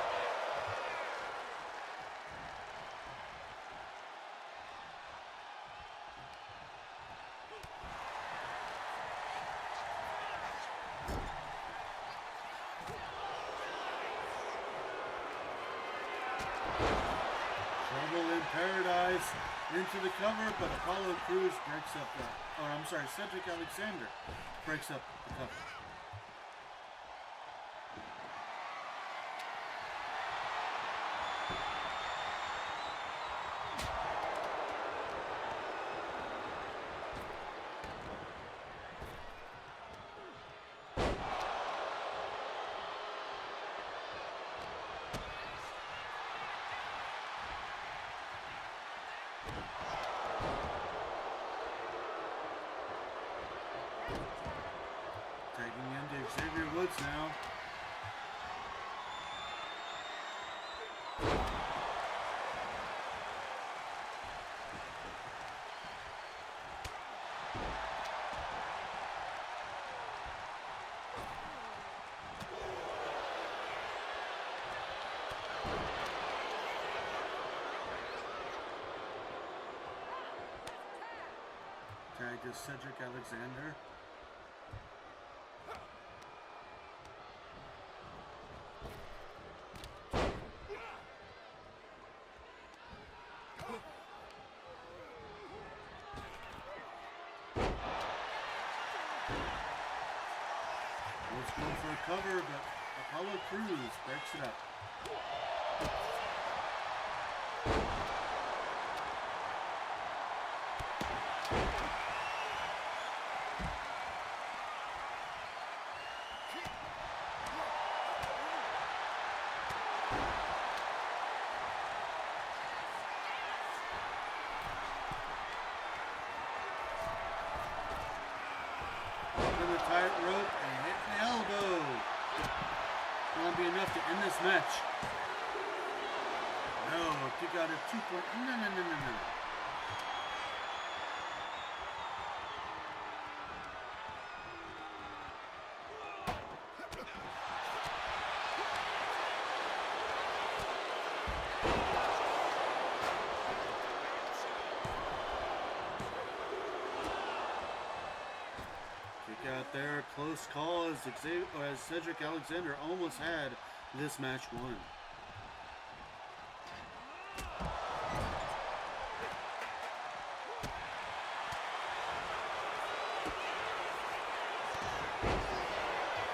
Trouble in Paradise into the cover, but Apollo Crews breaks up the, Cedric Alexander breaks up the cover. Tagging into Xavier Woods now. Tag to Cedric Alexander. Woods going for a cover, but Apollo Crews breaks it up. Up in the tightrope and hit the elbow. That'll be enough to end this match. No, kick out at 2 point. No. Kick out there, close call as Cedric Alexander almost had this match won.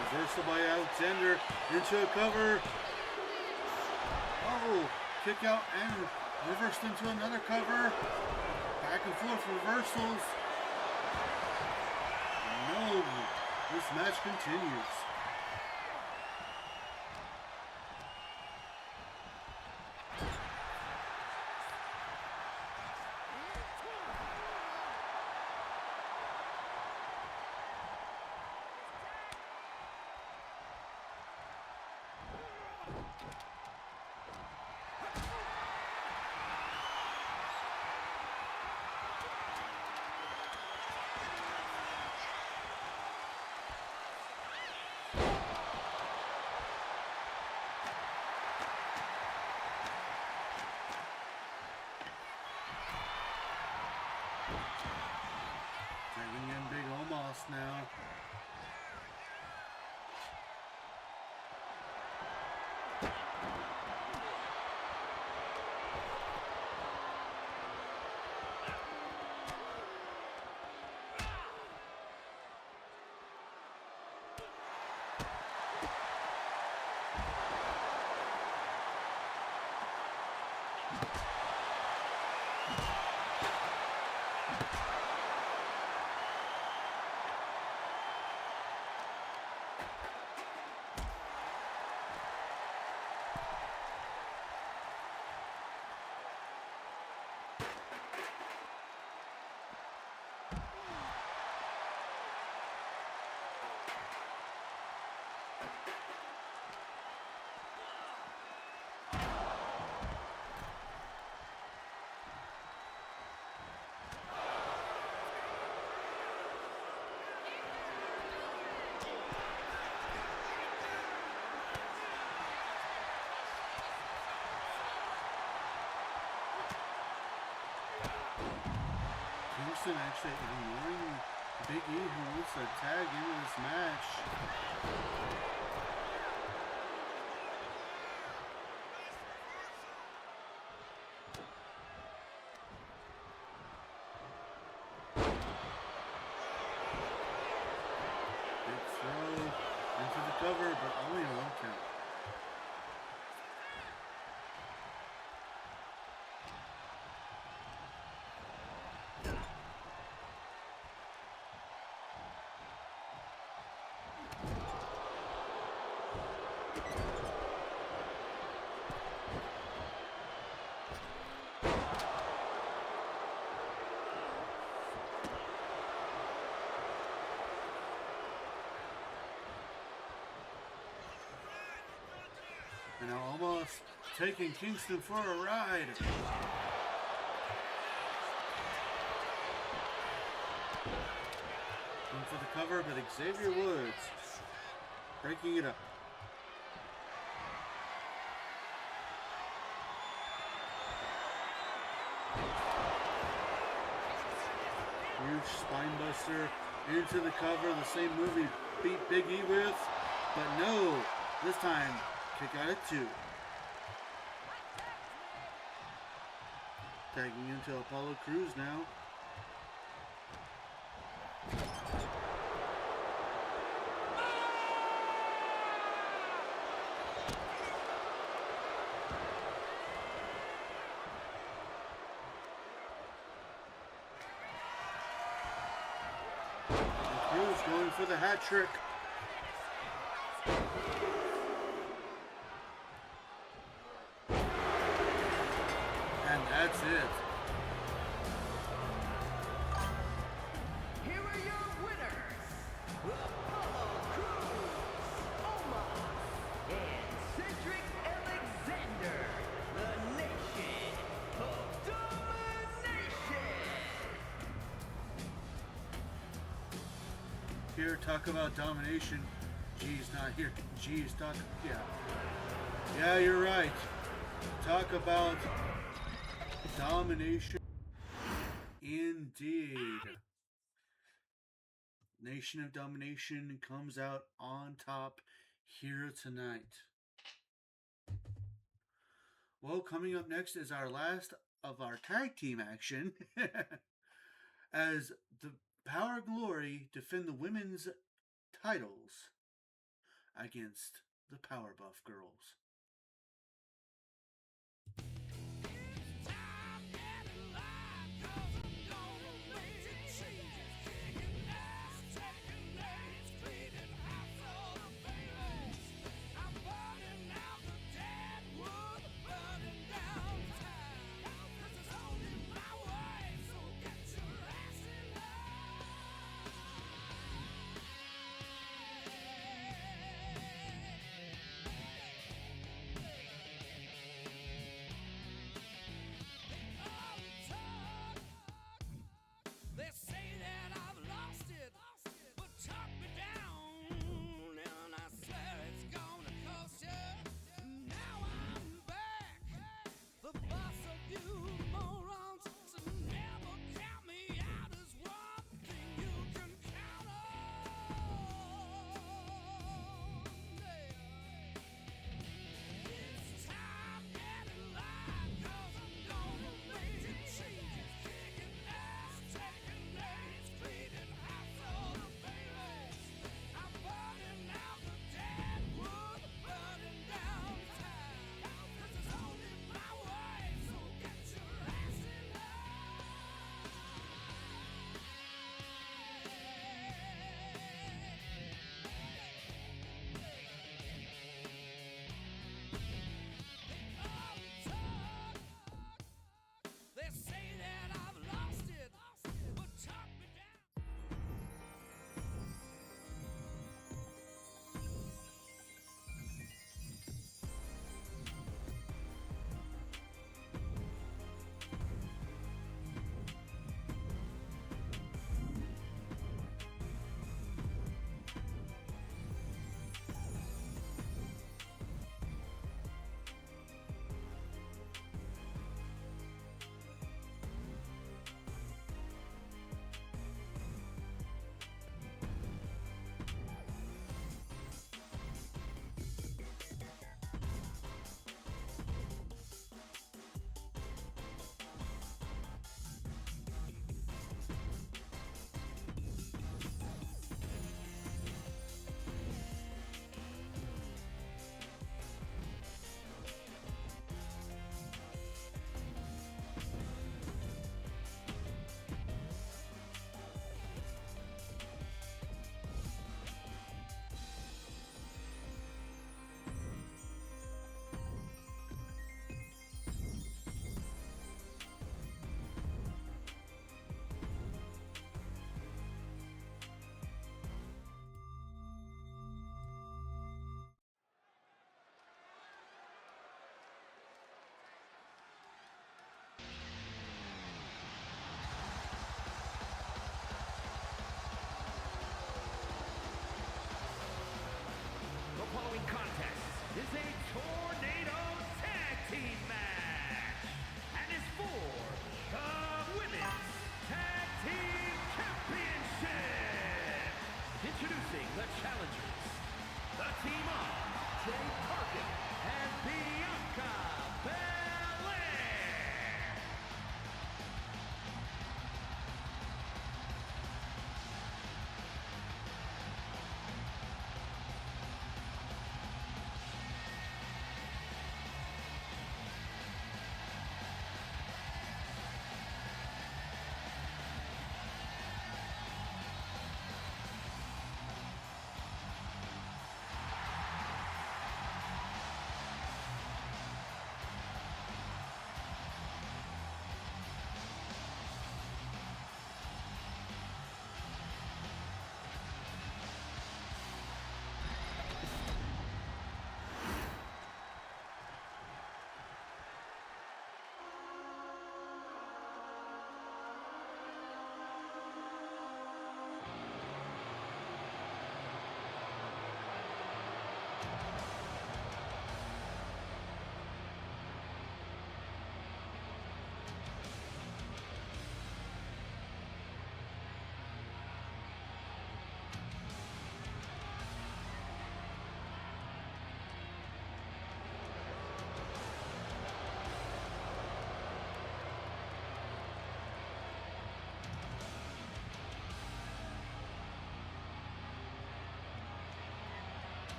Reversal by Alexander into a cover. Oh, kick out and reversed into another cover. Back and forth reversals. No, this match continues. Kingston actually ignoring Big E, who wants to tag into this match. Big throw into the cover, but only a 1 count. And now almost taking Kingston for a ride. Going for the cover, but Xavier Woods breaking it up. Huge spine buster into the cover, the same move he beat Big E with, but no, this time kick out at 2. Tagging into Apollo Crews now. Crews going for the hat trick. And that's it. Here are your winners, Apollo Crews, Omos, and Cedric Alexander, the Nation of Domination. Here, talk about domination. G's not here. G's talk. Yeah. Yeah, you're right. Talk about domination. Indeed. Nation of Domination comes out on top here tonight. Well, coming up next is our last of our tag team action. As the Power Glory defend the women's titles against the Powerbuff Girls.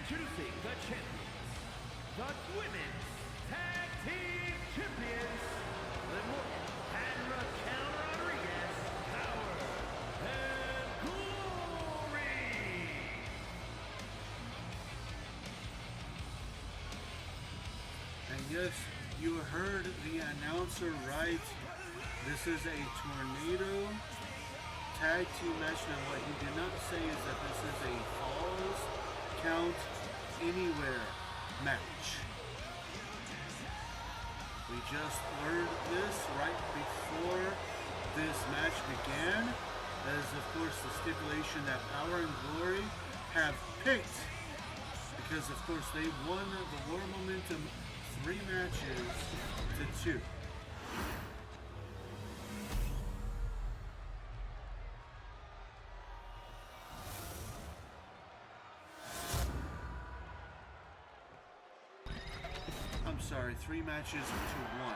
Introducing the champions, the Women's Tag Team Champions, Liv Morgan and Raquel Rodriguez, Power and Glory. And yes, you heard the announcer right. This is a tornado tag team match. Now, what he did not say is that this is a Falls Count Anywhere match. We just learned this right before this match began. That is, of course, the stipulation that Power and Glory have picked, because, of course, they won the War Momentum 3 matches to 2. I'm sorry, 3 matches to 1.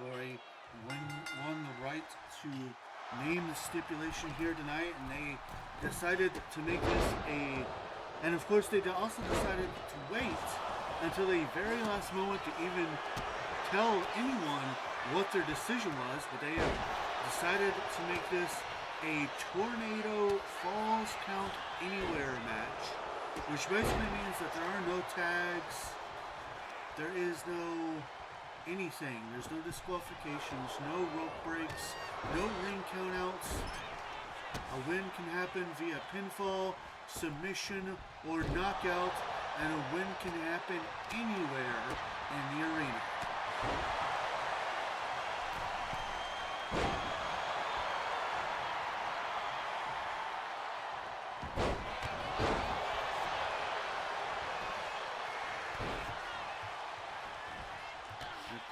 Glory won the right to name the stipulation here tonight, and they decided to make this and of course they also decided to wait until the very last moment to even tell anyone what their decision was, but they have decided to make this a Tornado Falls Count Anywhere match, which basically means that there are no tags, there is no anything. There's no disqualifications, no rope breaks, no ring countouts. A win can happen via pinfall, submission, or knockout, and a win can happen anywhere in the arena.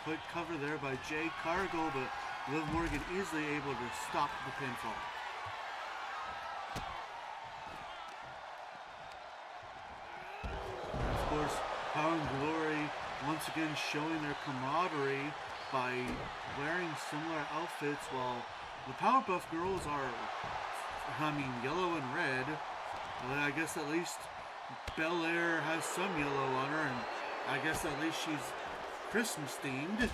Quick cover there by Jay Cargill, but Liv Morgan easily able to stop the pinfall. Of course, Power and Glory once again showing their camaraderie by wearing similar outfits, while the Powerpuff Girls are, yellow and red. But I guess at least Belair has some yellow on her, and I guess at least she's Christmas themed.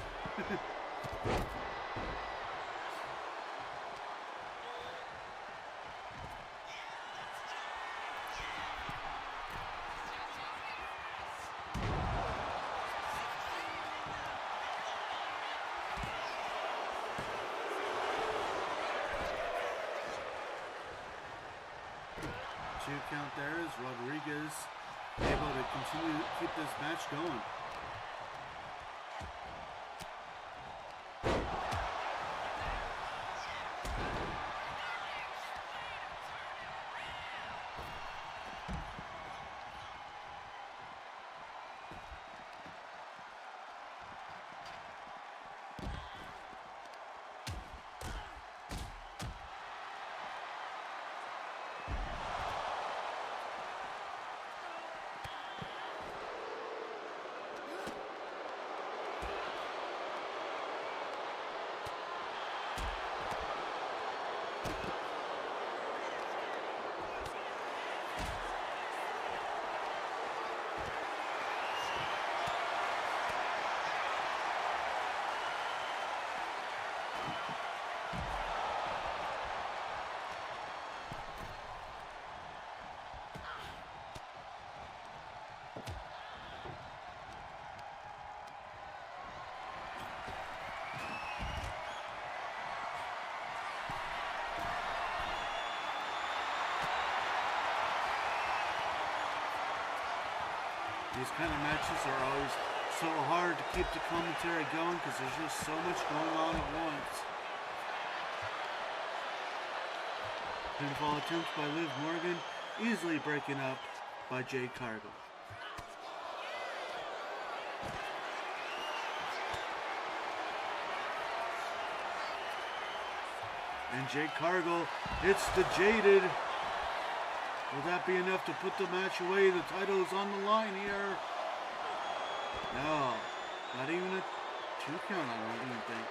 2 count there as Rodriguez able to continue to keep this match going. These kind of matches are always so hard to keep the commentary going because there's just so much going on at once. Pinfall attempt by Liv Morgan, easily breaking up by Jade Cargill. And Jake Cargill hits the Jaded. Will that be enough to put the match away? The title is on the line here. No, not even a 2 count, I don't even think.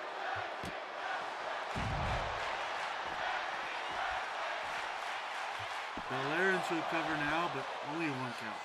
Belair into a cover now, but only a 1 count.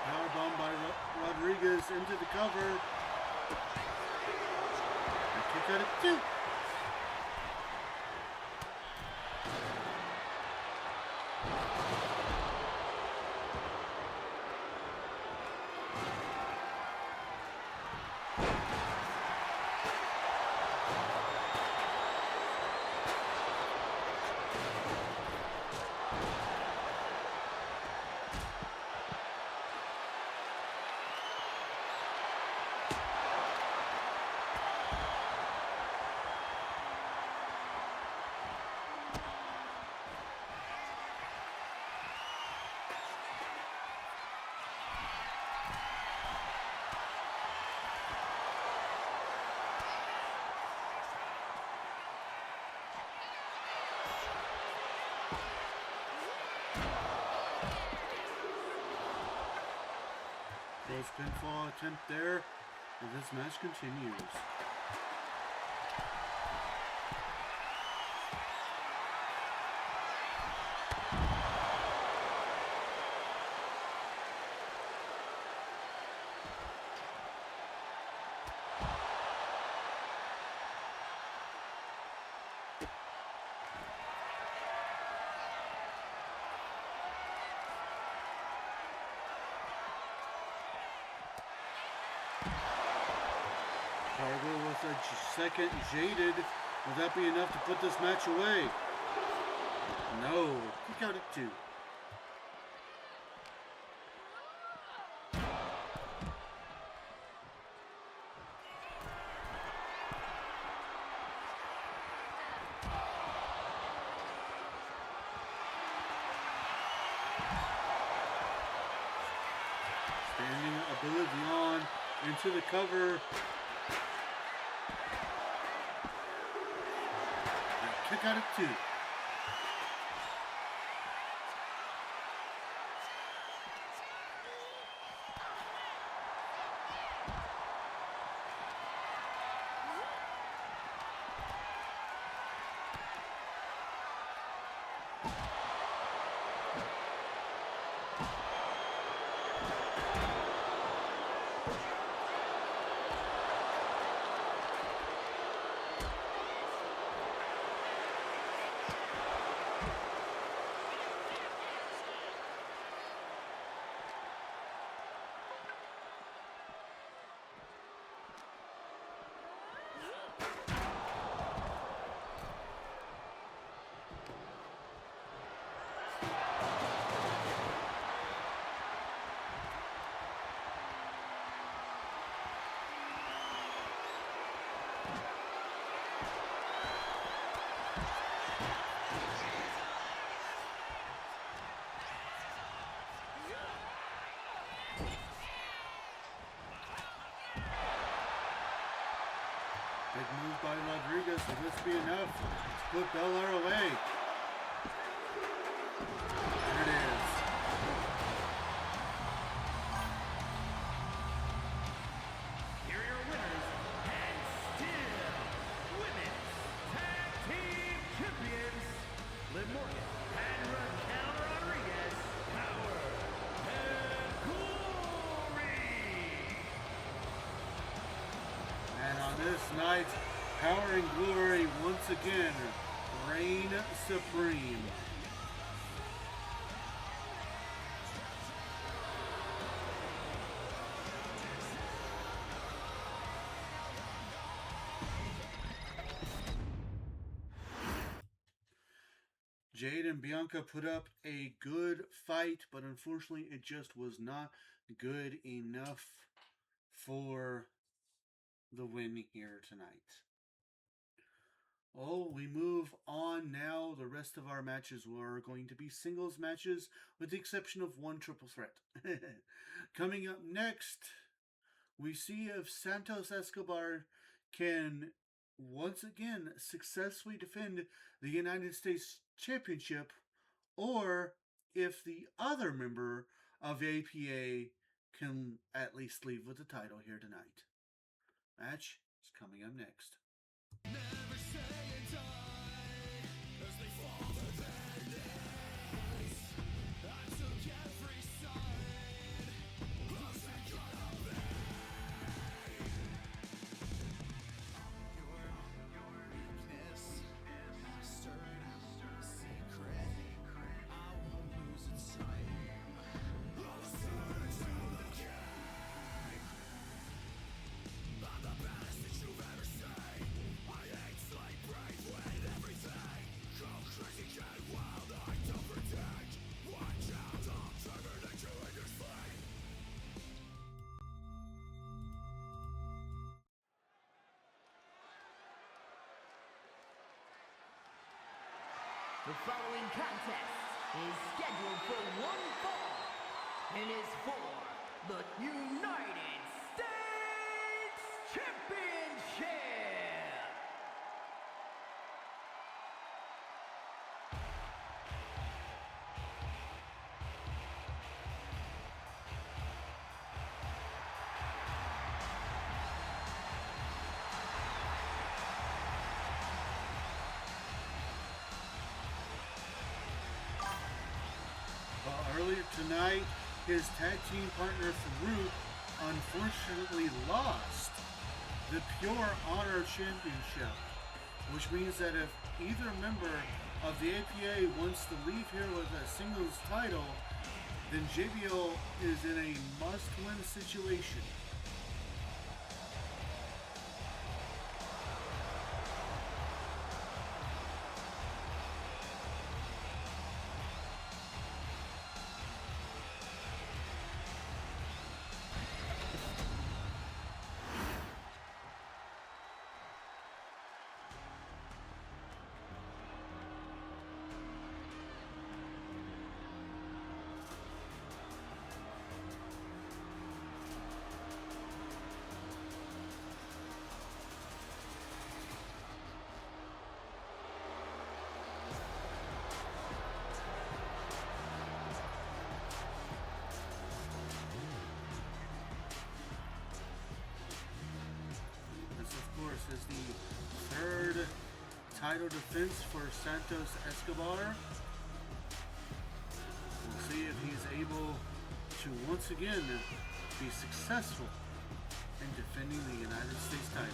Powerbomb by Rodriguez into the cover. And kick out at 2. Close pinfall attempt there, and this match continues. Cargill with a second Jaded. Will that be enough to put this match away? No. Kick out at 2. Standing Oblivion into the cover. Kick out at 2. by Rodriguez. Will this be enough to put Belair away? There it is. Here are your winners and still women's tag team champions, Liv Morgan and Raquel Rodriguez, Power and Glory. And on this night, Power and Glory once again reign supreme. Jade and Bianca put up a good fight, but unfortunately it just was not good enough for the win here tonight. Oh, we move on now. The rest of our matches were going to be singles matches with the exception of one triple threat. Coming up next, we see if Santos Escobar can once again successfully defend the United States Championship, or if the other member of APA can at least leave with the title here tonight. Match is coming up next. The following contest is scheduled for one fall and is for the United States Championship. Earlier tonight, his tag team partner Farouk unfortunately lost the Pure Honor Championship, which means that if either member of the APA wants to leave here with a singles title, then JBL is in a must-win situation. Is the third title defense for Santos Escobar. We'll see if he's able to once again be successful in defending the United States title.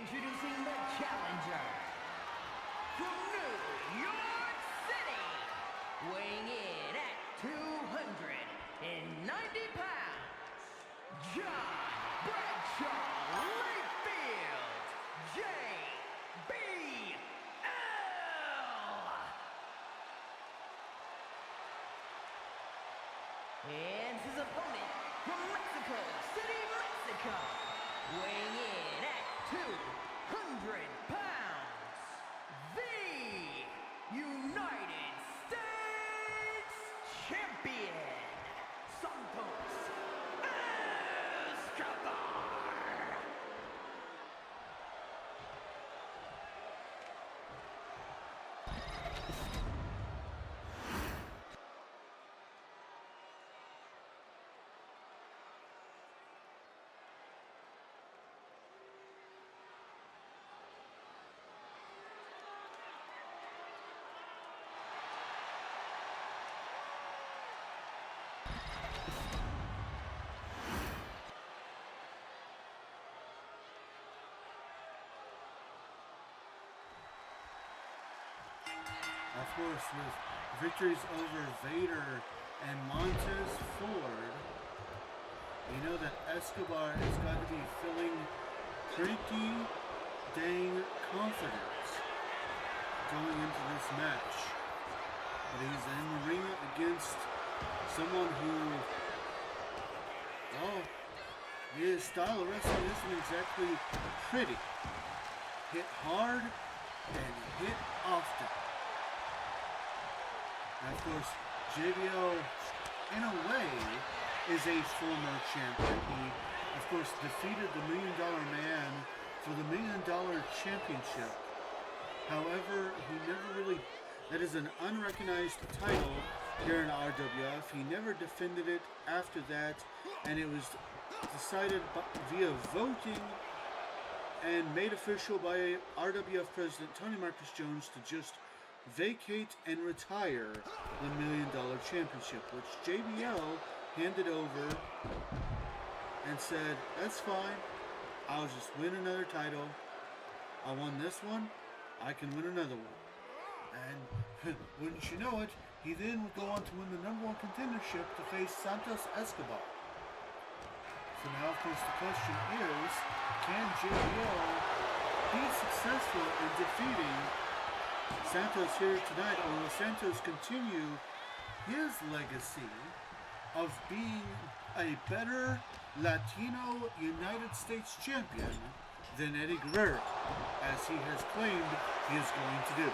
Introducing the challenger from New York City, weighing in at 290 pounds, John Bradshaw Layfield, JBL. And his opponent from Mexico City, Mexico, weighing in at 200 pounds, the United States Champion, Santos Escobar. Of course, with victories over Vader and Montez Ford, you know that Escobar has got to be feeling pretty dang confident going into this match. But he's in the ring against someone who, well, his style of wrestling isn't exactly pretty. Hit hard and hit often. And of course, JBL, in a way, is a former champion. He, of course, defeated the $1 Million Man for the $1 Million Championship. However, he never really, that is an unrecognized title here in RWF. He never defended it after that, and it was decided via voting and made official by RWF President Tony Marcus Jones to just vacate and retire the $1 Million Championship, which JBL handed over and said, that's fine, I'll just win another title. I won this one, I can win another one. And wouldn't you know it, he then would go on to win the #1 contendership to face Santos Escobar. So now, of course, the question is, can JBL be successful in defeating Santos here tonight, or will Santos continue his legacy of being a better Latino United States champion than Eddie Guerrero, as he has claimed he is going to do?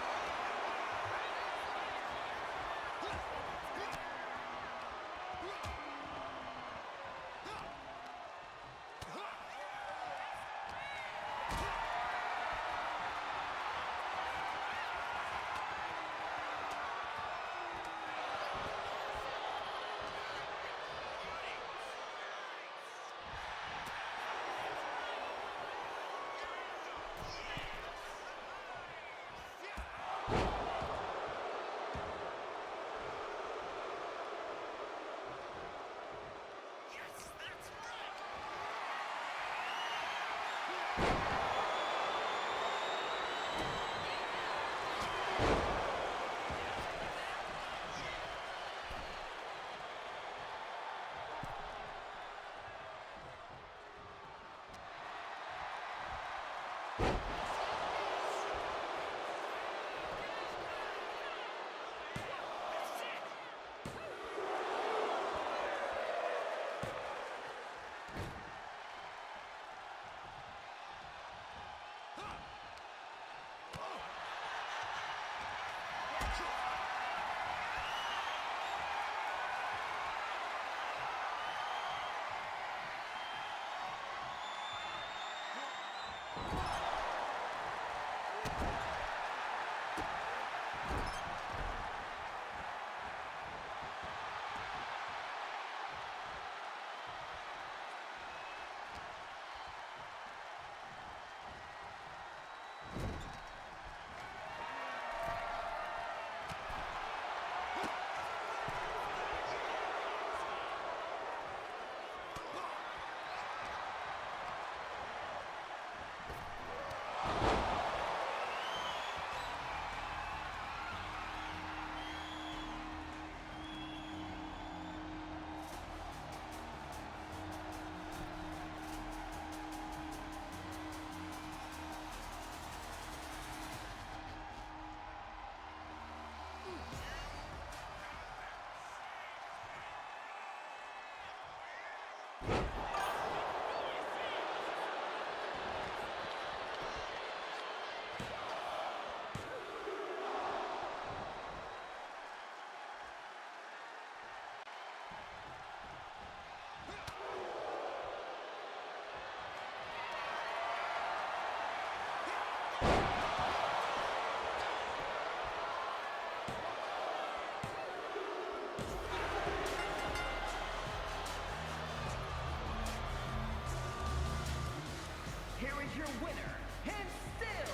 Here is your winner, and still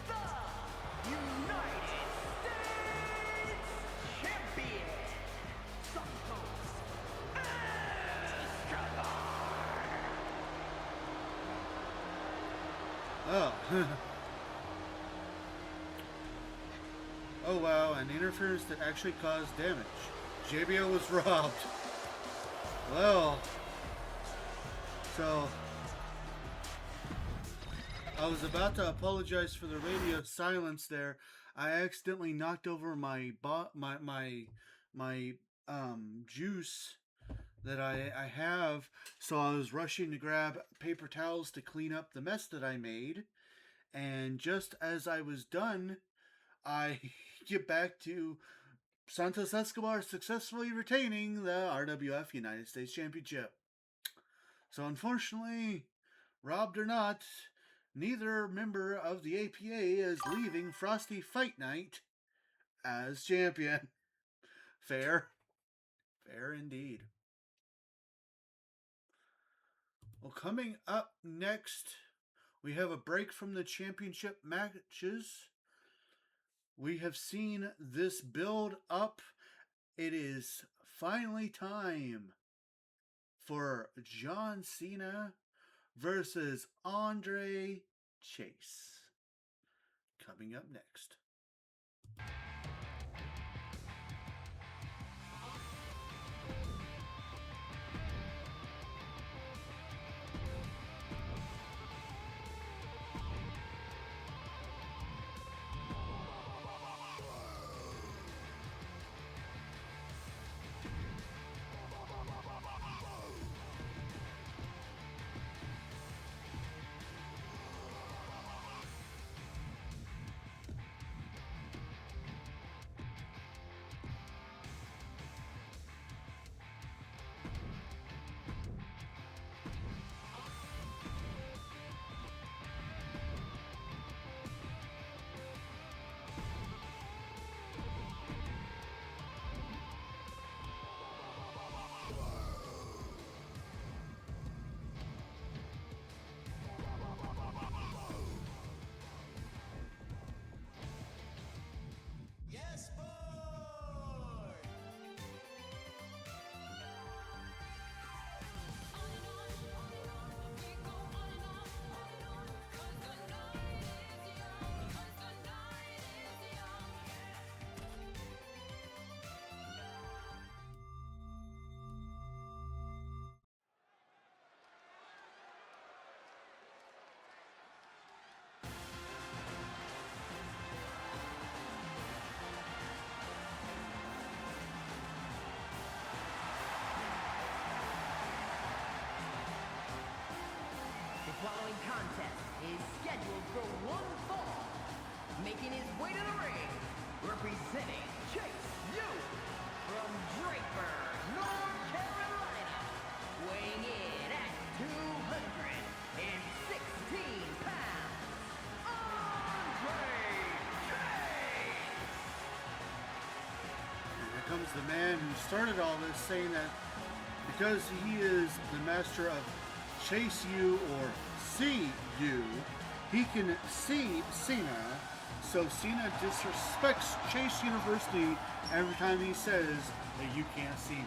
the United States Champion, Santos Escobar. Oh. Oh wow, an interference that actually caused damage. JBL was robbed. Well, so I was about to apologize for the radio silence there. I accidentally knocked over my juice that I have, so I was rushing to grab paper towels to clean up the mess that I made. And just as I was done, I get back to Santos Escobar successfully retaining the RWF United States Championship. So unfortunately, robbed or not, neither member of the APA is leaving Frosty Fight Night as champion. Fair. Fair indeed. Well, coming up next, we have a break from the championship matches. We have seen this build up. It is finally time for John Cena versus Andre Chase. Coming up next. The following contest is scheduled for one fall. Making his way to the ring, representing Chase U from Draper, North Carolina, weighing in at 216 pounds, Andre Chase. And here comes the man who started all this, saying that because he is the master of Chase U or see you, he can see Cena. So Cena disrespects Chase University every time he says that you can't see me.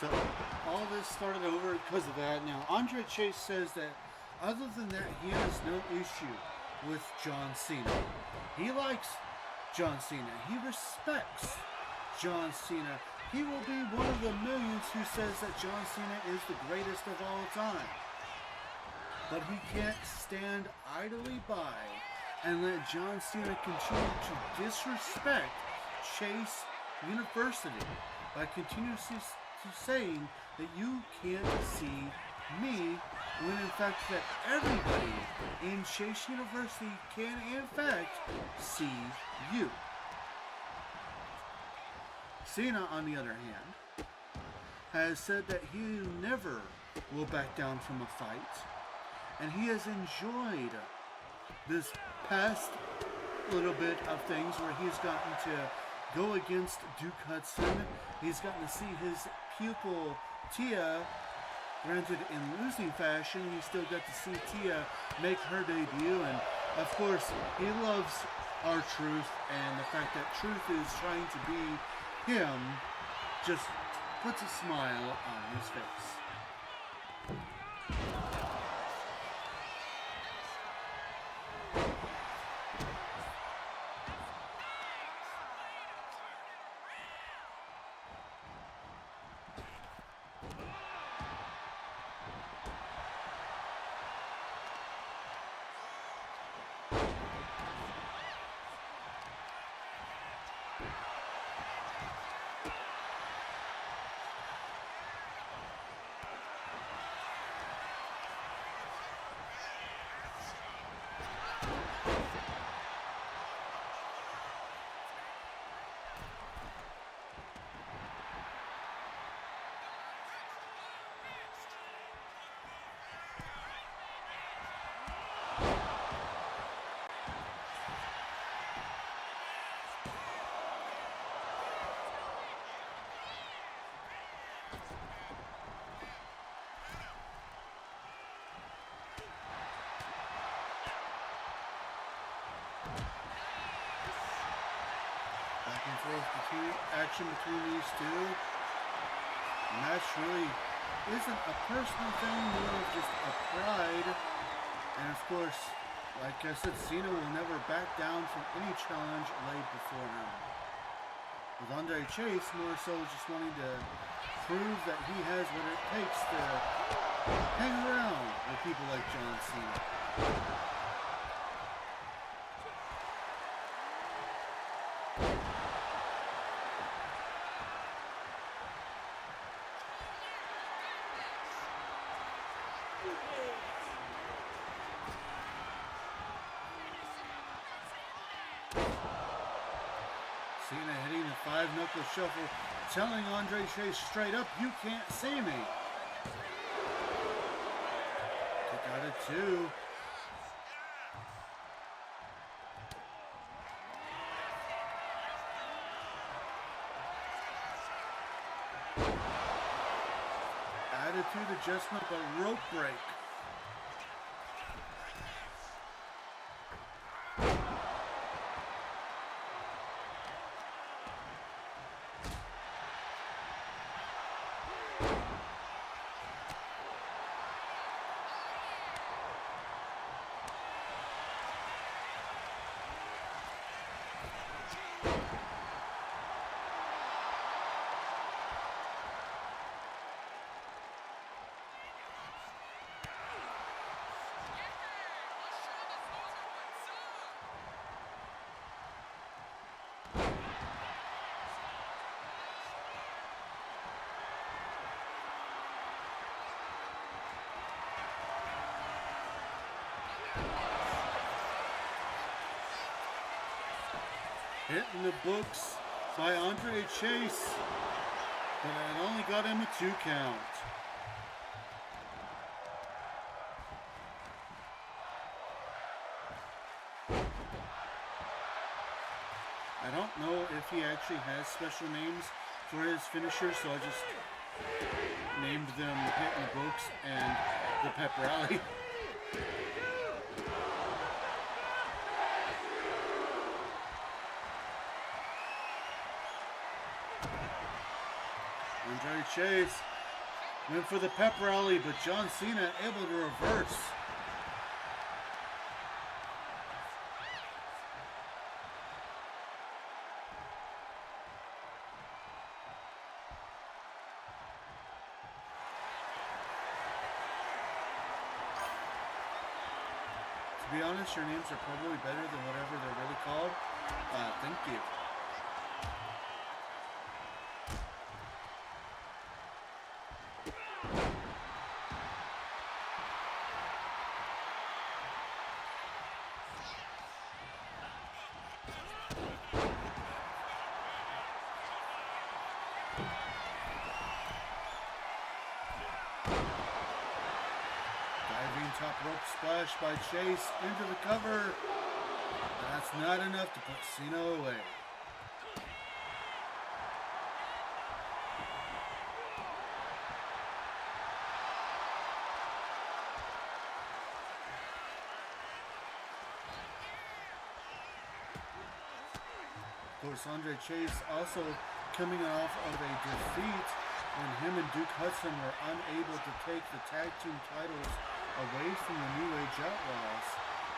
So all this started over because of that. Now Andre Chase says that other than that, he has no issue with John Cena. He likes John Cena. He respects John Cena. He will be one of the millions who says that John Cena is the greatest of all time. But he can't stand idly by and let John Cena continue to disrespect Chase University by continuously saying that you can't see me, when in fact that everybody in Chase University can in fact see you. Cena, on the other hand, has said that he never will back down from a fight, and he has enjoyed this past little bit of things where he's gotten to go against Duke Hudson. He's gotten to see his pupil Tia, granted in losing fashion. He still got to see Tia make her debut, and of course he loves R-Truth, and the fact that Truth is trying to be him just puts a smile on his face. Back and forth action between these two. The match really isn't a personal thing, more of just a pride. And of course, like I said, Cena will never back down from any challenge laid before him. With Andre Chase more so just wanting to prove that he has what it takes to hang around with people like John Cena. Cena hitting the five-knuckle shuffle, telling Andre Chase straight up, you can't see me. Kick out of two. Attitude adjustment, but rope break. Hit in the books by Andre Chase, but it only got him a 2 count. I don't know if he actually has special names for his finishers, so I just named them Hit in the Books and the Pep Rally. Andre Chase Went for the pep rally, but John Cena able to reverse. To be honest, your names are probably better than whatever they're really called. Thank you. Diving top rope splash by Chase into the cover. That's not enough to put Cena away. Of course, Andre Chase also coming off of a defeat when him and Duke Hudson were unable to take the tag team titles away from the New Age Outlaws.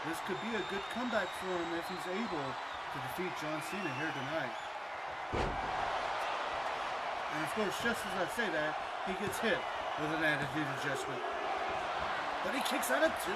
This could be a good comeback for him if he's able to defeat John Cena here tonight. And of course, just as I say that, he gets hit with an attitude adjustment. But he kicks out of two.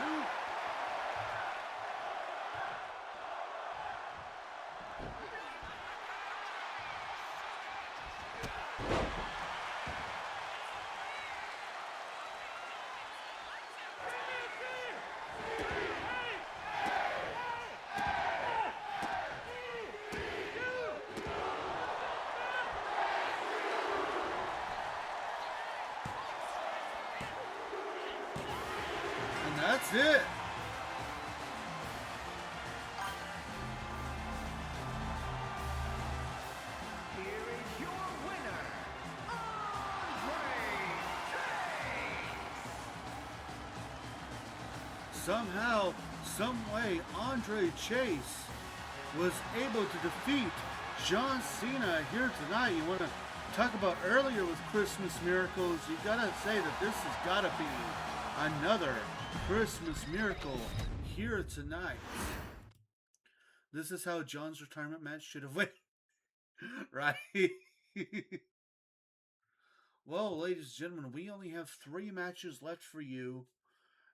That's it. Here is your winner, Andre Chase. Somehow, someway, Andre Chase was able to defeat John Cena here tonight. You want to talk about earlier with Christmas miracles, you gotta say that this has gotta be another Christmas miracle here tonight. This is how John's retirement match should have went. Right? Well, ladies and gentlemen, we only have 3 matches left for you.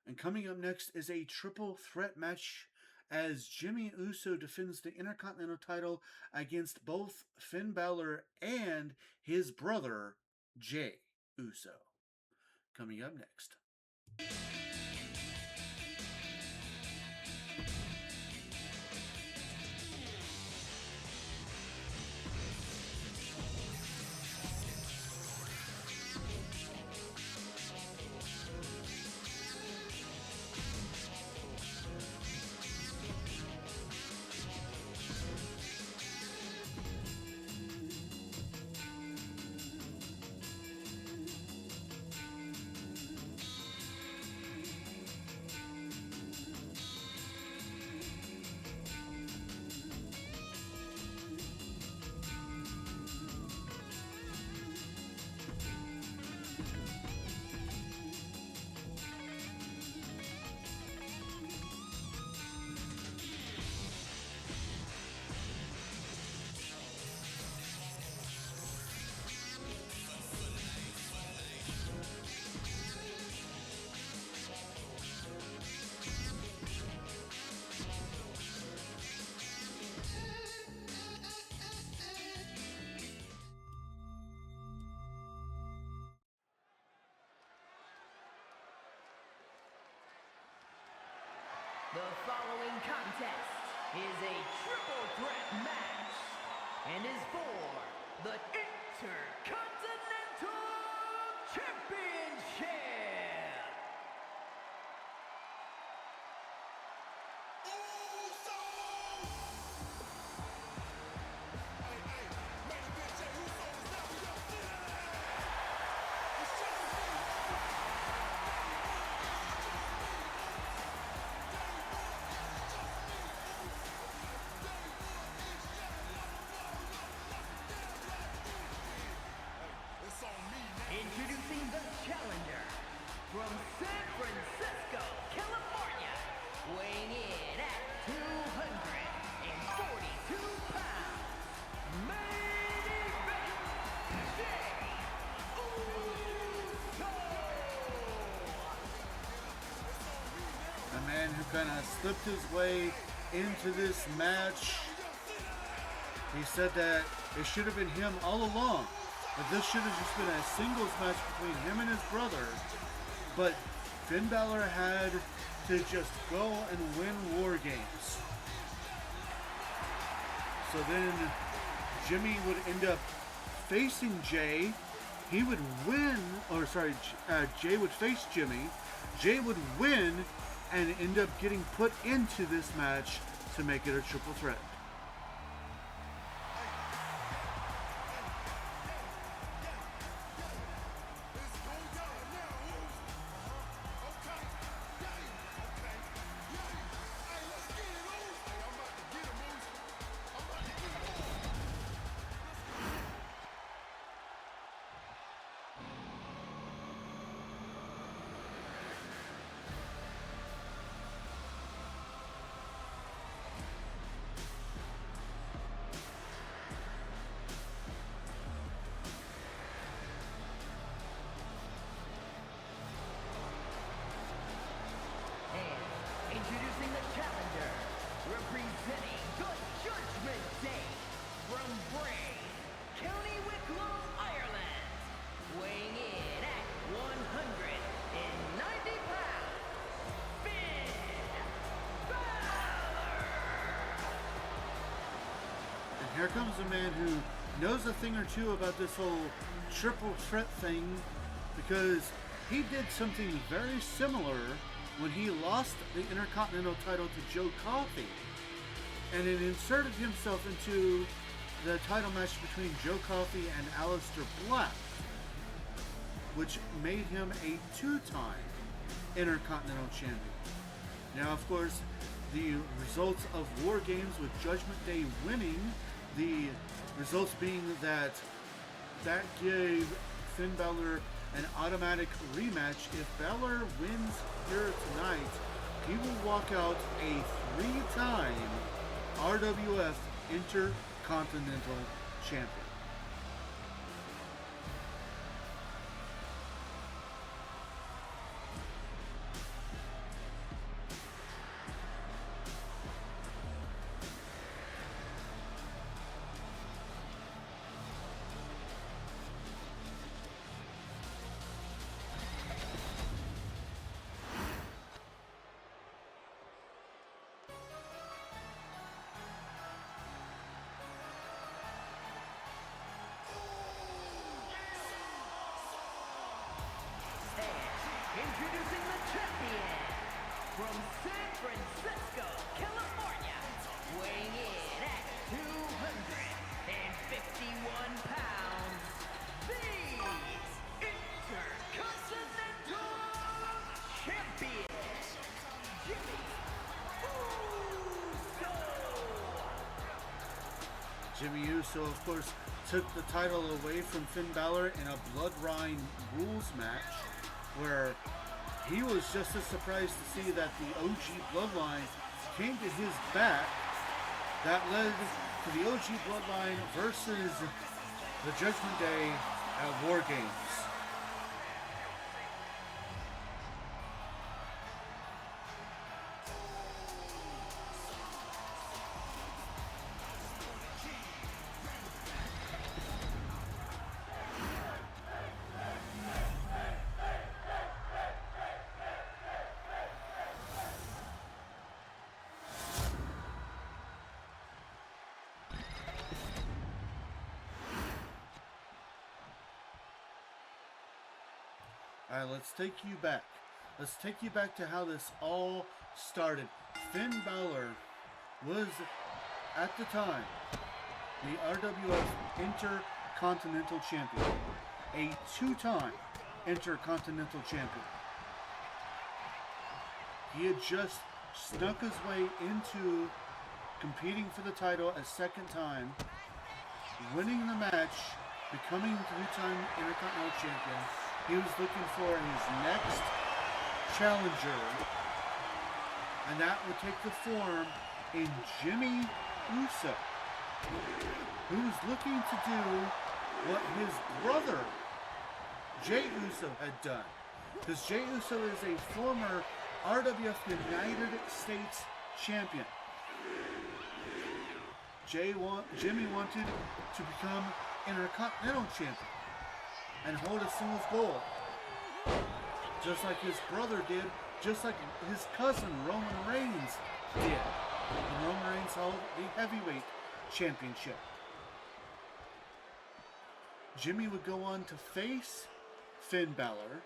And coming up next is a triple threat match as Jimmy Uso defends the Intercontinental title against both Finn Balor and his brother, Jay Uso. Coming up next. The following contest is a triple threat match and is for the Intercontinental Championship. Introducing the challenger man who kind of slipped his way into this match. He said that it should have been him all along. That this should have just been a singles match between him and his brother. But Finn Balor had to just go and win War Games. So then Jimmy would end up facing Jay. He would win, or sorry, Jay would face Jimmy. Jay would win and end up getting put into this match to make it a triple threat. Introducing the challenger, representing the Judgment Day, from Bray, County Wicklow, Ireland, weighing in at 190 pounds, Finn Balor! And here comes a man who knows a thing or two about this whole triple threat thing, because he did something very similar when he lost the Intercontinental title to Joe Coffey, and it inserted himself into the title match between Joe Coffey and Aleister Black, which made him a two-time Intercontinental Champion. Now, of course, the results of War Games with Judgment Day winning, the results being that gave Finn Balor an automatic rematch. If Balor wins here tonight, he will walk out a three-time RWF Intercontinental Champion. Introducing the champion, from San Francisco, California, weighing in at 251 pounds, the Intercontinental Champion, Jimmy Uso! Jimmy Uso, of course, took the title away from Finn Balor in a Bloodline rules match, where he was just as surprised to see that the OG Bloodline came to his back. That led to the OG Bloodline versus the Judgment Day at War Games. Alright, let's take you back. Let's take you back to how this all started. Finn Balor was, at the time, the RWF Intercontinental Champion. A two-time Intercontinental Champion. He had just snuck his way into competing for the title a second time, winning the match, becoming the two-time Intercontinental Champion. He was looking for his next challenger, and that would take the form in Jimmy Uso, who was looking to do what his brother Jay Uso had done, because Jay Uso is a former RWF United States Champion. Jimmy wanted to become Intercontinental Champion and hold a singles goal, just like his brother did, just like his cousin Roman Reigns did. And Roman Reigns held the Heavyweight Championship. Jimmy would go on to face Finn Balor,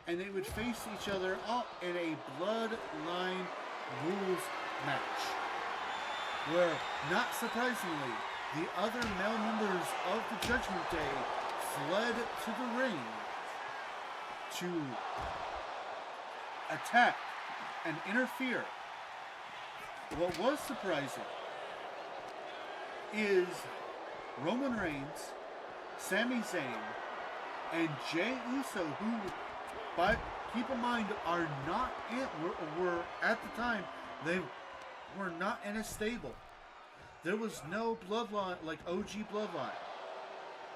and they would face each other out in a bloodline rules match, where, not surprisingly, the other male members of the Judgment Day fled to the ring to attack and interfere. What was surprising is Roman Reigns, Sami Zayn, and Jey Uso, who, but keep in mind, are not were at the time, they were not in a stable. There was no bloodline, like OG bloodline.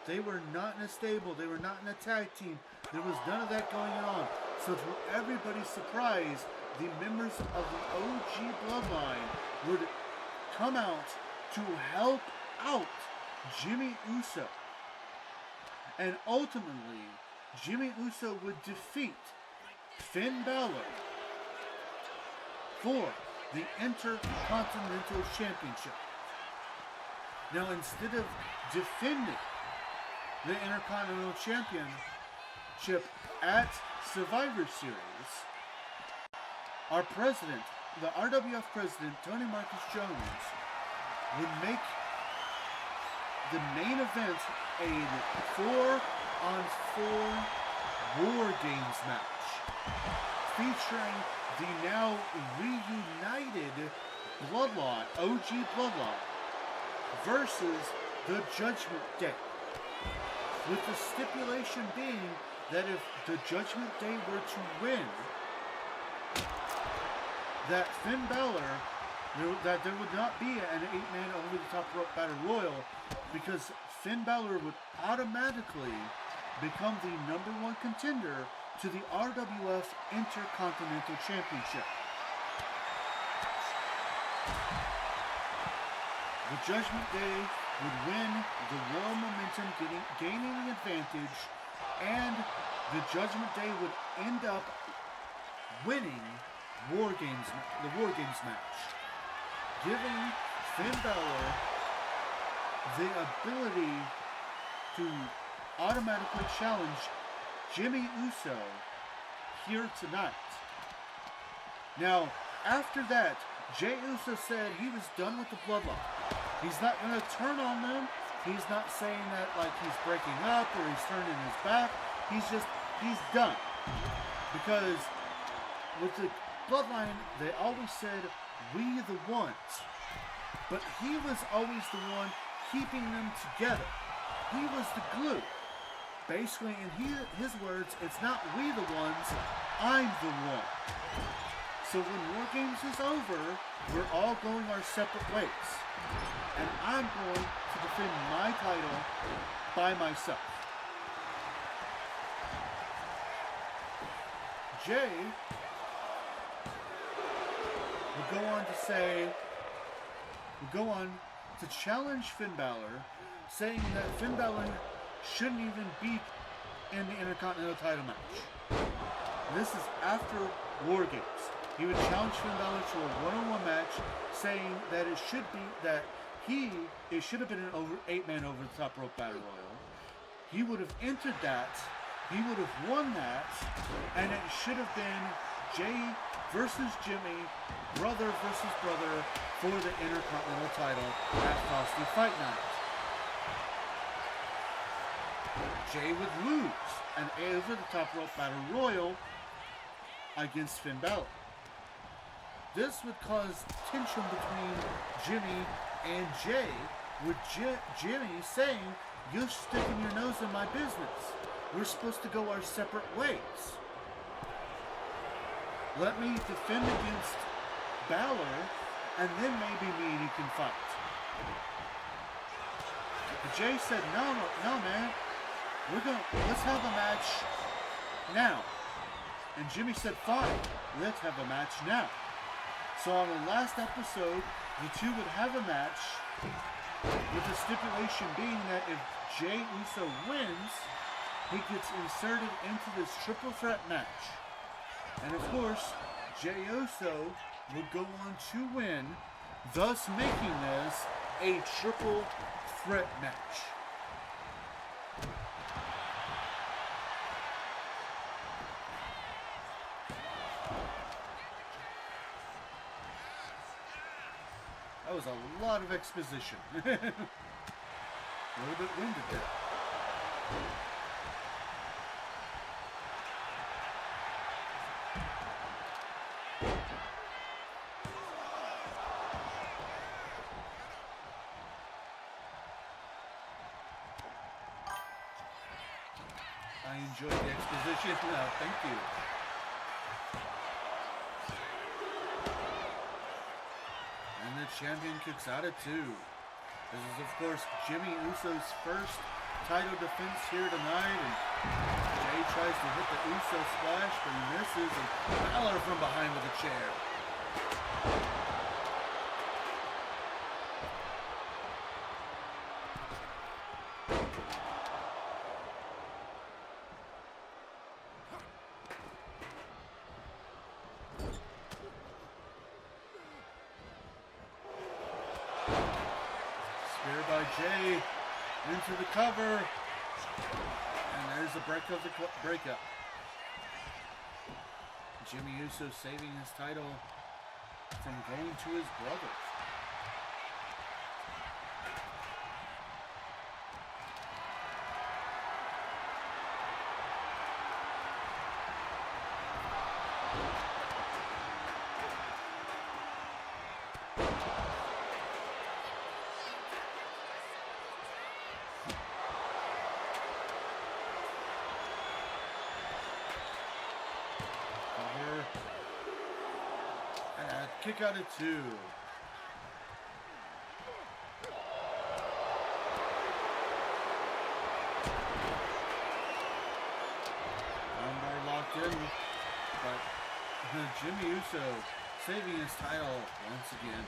They were not in a stable. They were not in a tag team. There was none of that going on. So to everybody's surprise, the members of the OG bloodline would come out to help out Jimmy Uso. And ultimately, Jimmy Uso would defeat Finn Balor for the Intercontinental Championship. Now, instead of defending the Intercontinental Championship at Survivor Series, our president, the RWF president, Tony Marcus Jones, would make the main event a 4-on-4 War Games match, featuring the now reunited Bloodline, OG Bloodline, versus the Judgment Day, with the stipulation being that if the Judgment Day were to win, that Finn Balor, that there would not be an 8-man over-the-top rope battle royal, because Finn Balor would automatically become the #1 contender to the RWF Intercontinental Championship. The Judgment Day would win the Royal Momentum, gaining the advantage, and the Judgment Day would end up winning the War Games match, giving Finn Balor the ability to automatically challenge Jimmy Uso here tonight. Now, after that, Jey Uso said he was done with the Bloodline. He's not going to turn on them. He's not saying that like he's breaking up or he's turning his back. He's done. Because with the Bloodline, they always said, "We the ones." But he was always the one keeping them together. He was the glue. Basically, in his words, it's not we the ones, I'm the one. So when War Games is over, we're all going our separate ways. And I'm going to defend my title by myself. Jay would go on to challenge Finn Balor, saying that Finn Balor shouldn't even be in the Intercontinental title match. This is after War Games. He would challenge Finn Balor to a one-on-one match, saying that it should have been an 8-man over-the-top rope battle royal. He would have entered that, he would have won that, and it should have been Jay versus Jimmy, brother versus brother, for the Intercontinental title at Frosty Fight Night. Jay would lose an over-the-top rope battle royal against Finn Balor. This would cause tension between Jimmy and Jay, with Jimmy saying, "You're sticking your nose in my business. We're supposed to go our separate ways. Let me defend against Balor, and then maybe me and you can fight." But Jay said, no, man. Let's have a match now. And Jimmy said, fine, let's have a match now. So on the last episode, the two would have a match with the stipulation being that if Jey Uso wins, he gets inserted into this triple threat match. And of course, Jey Uso would go on to win, thus making this a triple threat match. That was a lot of exposition. A little bit winded there. I enjoyed the exposition. Thank you. And the champion kicks out at 2. This is, of course, Jimmy Uso's first title defense here tonight. And Jey tries to hit the Uso splash, but he misses. And Balor from behind with a chair. Spear by Jey into the cover, and there's the breakup. Jimmy Uso saving his title from going to his brother. Kick out at 2. Armbar locked in, but Jimmy Uso saving his title once again.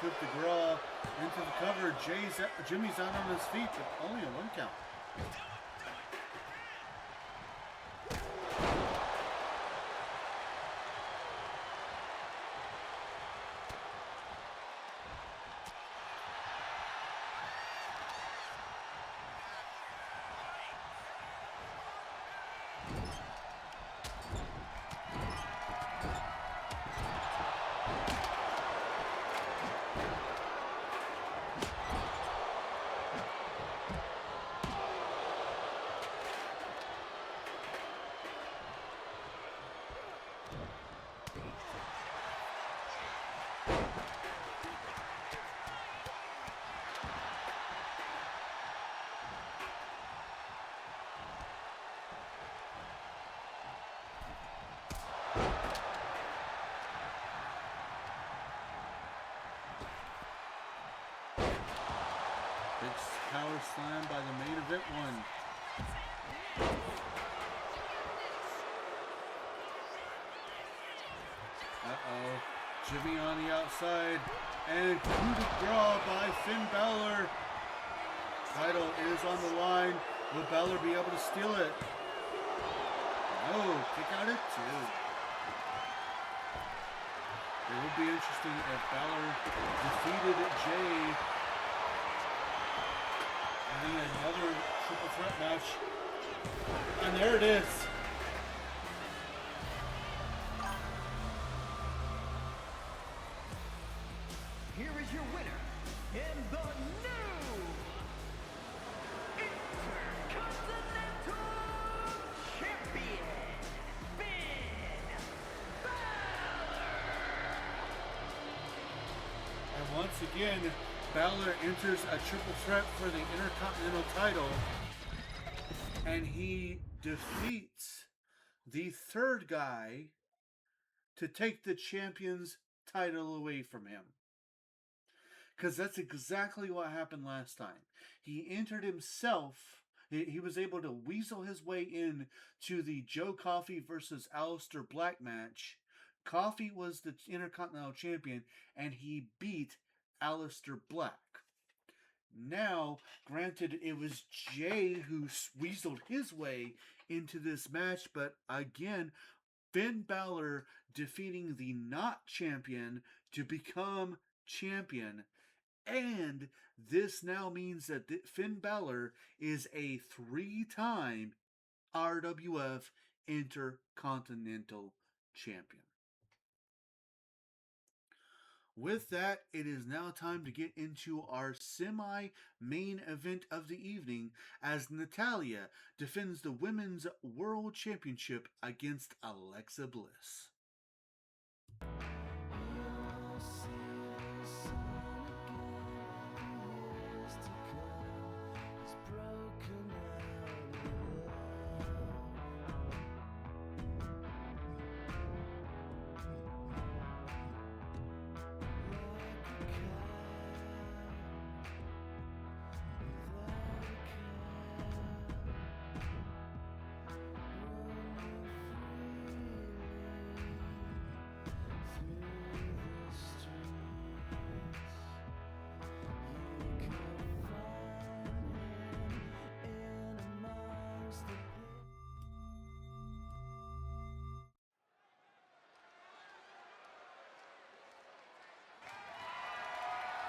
Coup de grace into the cover. Jimmy's out on his feet, but only a 1 count. Big power slam by the main event one. Uh-oh. Jimmy on the outside. And coup de grace by Finn Balor. Title is on the line. Will Balor be able to steal it? No. Kick out at 2. It would be interesting if Balor defeated Jey. And then another triple threat match. And there it is. Here is your winner, and the new Intercontinental Champion, Finn Balor. And once Finn Balor enters a triple threat for the Intercontinental title, and he defeats the third guy to take the champion's title away from him. Because that's exactly what happened last time. He entered himself. He was able to weasel his way in to the Joe Coffey versus Aleister Black match. Coffey was the Intercontinental Champion, and he beat Aleister Black. Now, granted, it was Jay who weaseled his way into this match, but again, Finn Balor defeating the not champion to become champion. And this now means that Finn Balor is a 3-time RWF Intercontinental Champion. With that, it is now time to get into our semi-main event of the evening as Natalya defends the Women's World Championship against Alexa Bliss.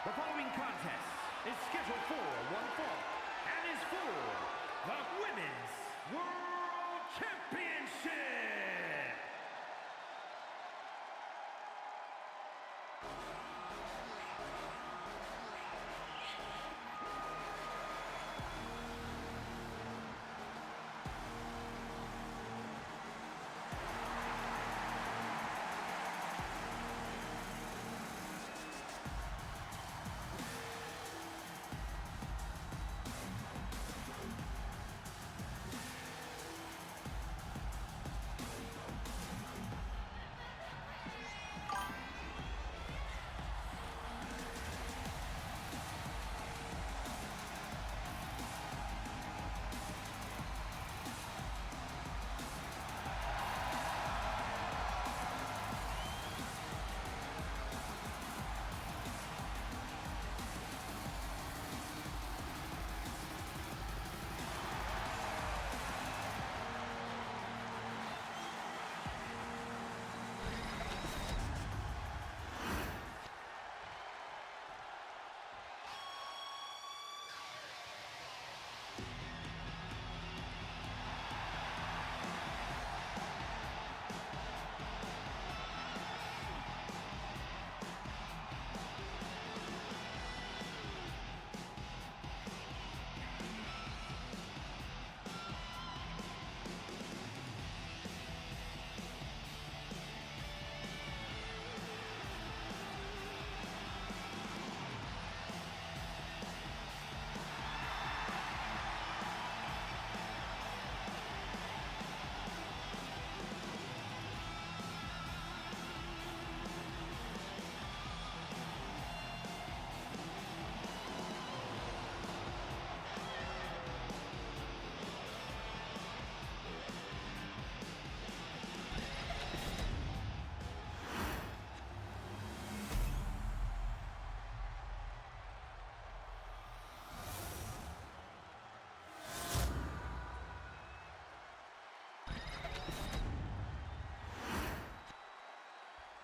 The following contest is scheduled for one fall and is for the Women's World Championship.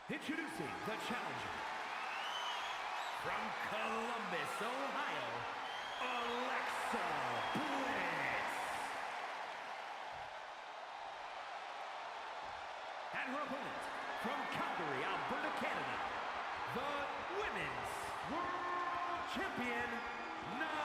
Introducing the challenger from Columbus, Ohio, Alexa Bliss. And her opponent from Calgary, Alberta, Canada, the Women's World Champion, Natalya.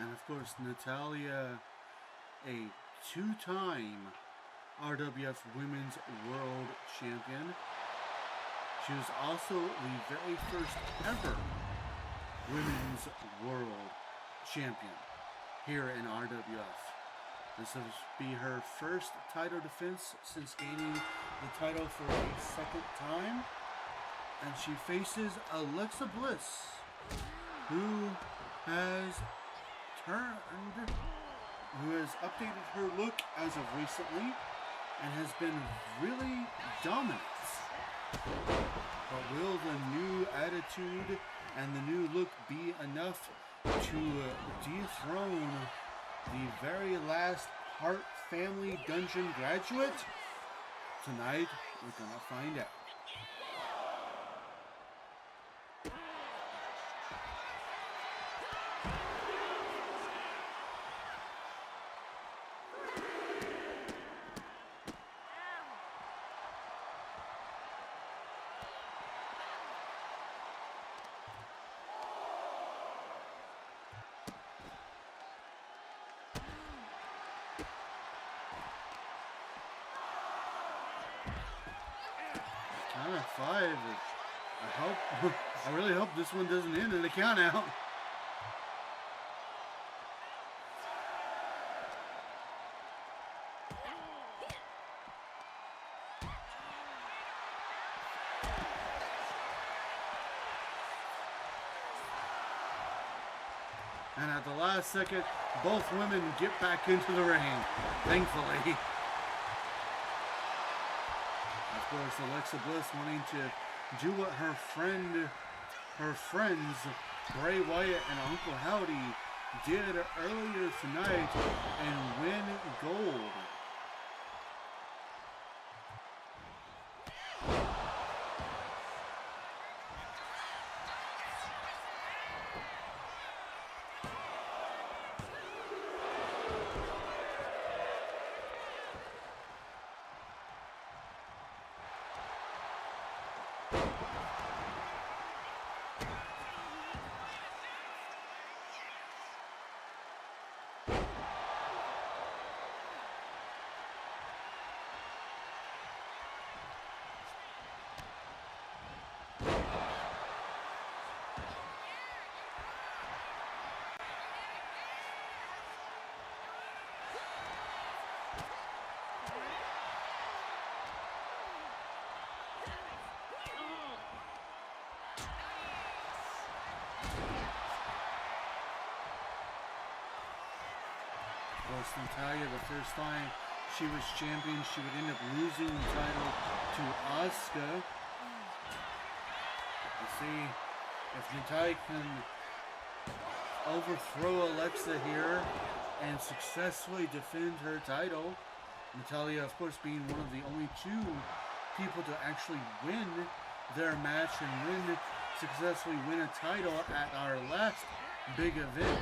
And of course, Natalia, a two-time RWF Women's World Champion. She was also the very first ever Women's World Champion here in RWF. This will be her first title defense since gaining the title for a second time. And she faces Alexa Bliss, who has updated her look as of recently and has been really dominant. But will the new attitude and the new look be enough to dethrone the very last Hart Family Dungeon graduate? Tonight, we're gonna find out. Count of 5. I really hope this one doesn't end in a count out. And at the last second, both women get back into the ring, thankfully. Of course, Alexa Bliss wanting to do what her friends, Bray Wyatt and Uncle Howdy, did earlier tonight and win gold. Natalia, the first time she was champion, she would end up losing the title to Asuka. Let's see if Natalia can overthrow Alexa here and successfully defend her title. Natalia, of course, being one of the only two people to actually win their match and successfully win a title at our last big event.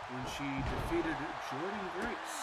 When she defeated Jordan Grace.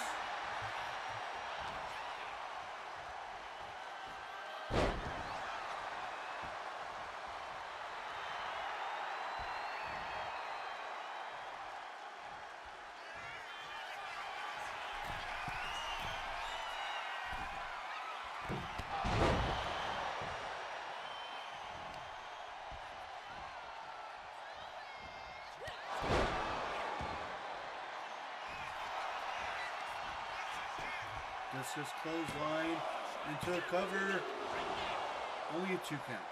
Discus clothesline into a cover. Only a 2 count.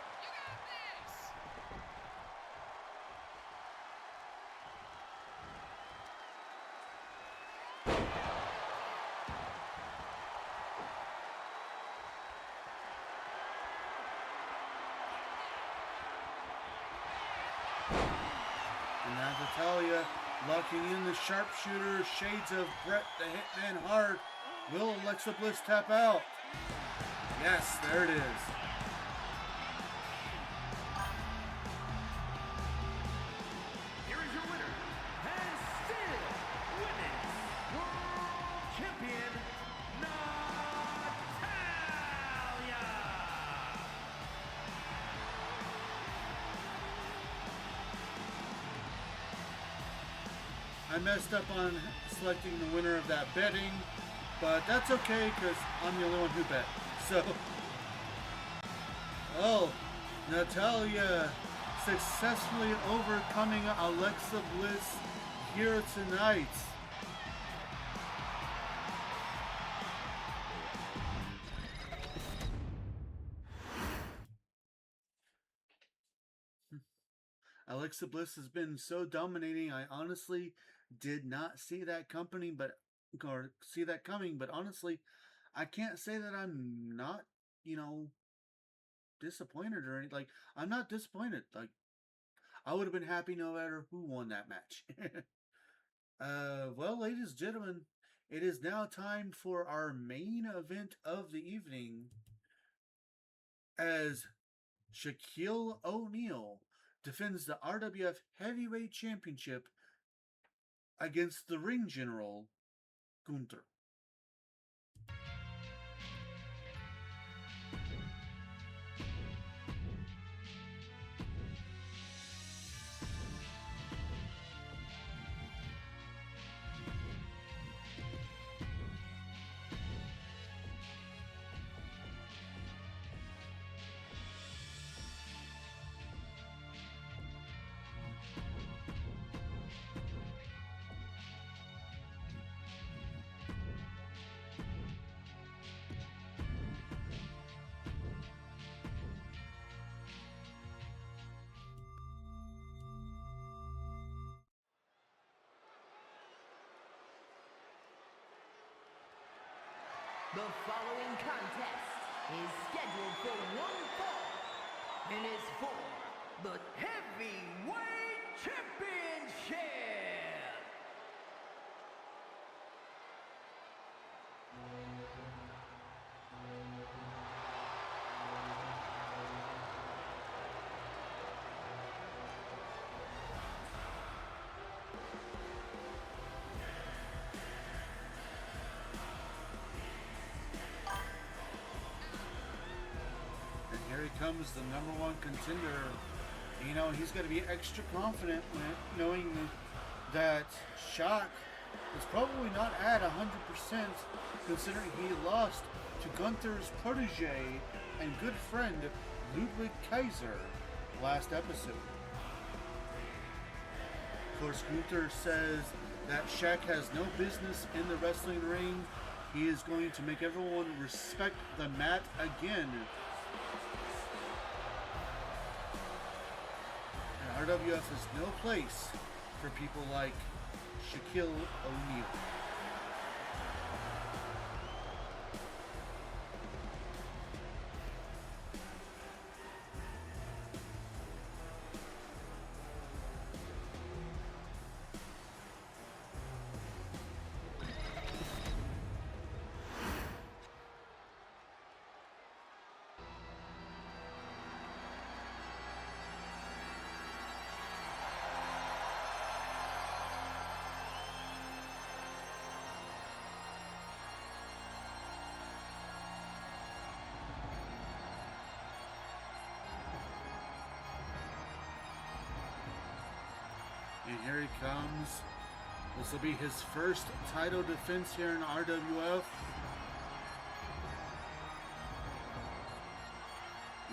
And now Natalia locking in the sharpshooter, shades of Bret the Hitman Hart. Will Alexa Bliss tap out? Yes, there it is. Here is your winner, and still Women's World Champion, Natalia! I messed up on selecting the winner of that betting, but that's okay because I'm the only one who bet. So, oh, Natalia successfully overcoming Alexa Bliss here tonight. Alexa Bliss has been so dominating. I honestly did not see that coming, but honestly, I can't say that I'm not, you know, disappointed or anything. Like, I'm not disappointed. Like, I would have been happy no matter who won that match. Well, ladies and gentlemen, it is now time for our main event of the evening as Shaquille O'Neal defends the RWF Heavyweight Championship against the Ring General, Gunther. The following contest is scheduled for one fall and is for the Heavyweight Championship. Here he comes, the number one contender. You know, he's got to be extra confident knowing that Shock is probably not at 100% considering he lost to Gunther's protege and good friend Ludwig Kaiser last episode. Of course, Gunther says that Shaq has no business in the wrestling ring. He is going to make everyone respect the mat again. RWF is no place for people like Shaquille O'Neal. And here he comes. This will be his first title defense here in RWF.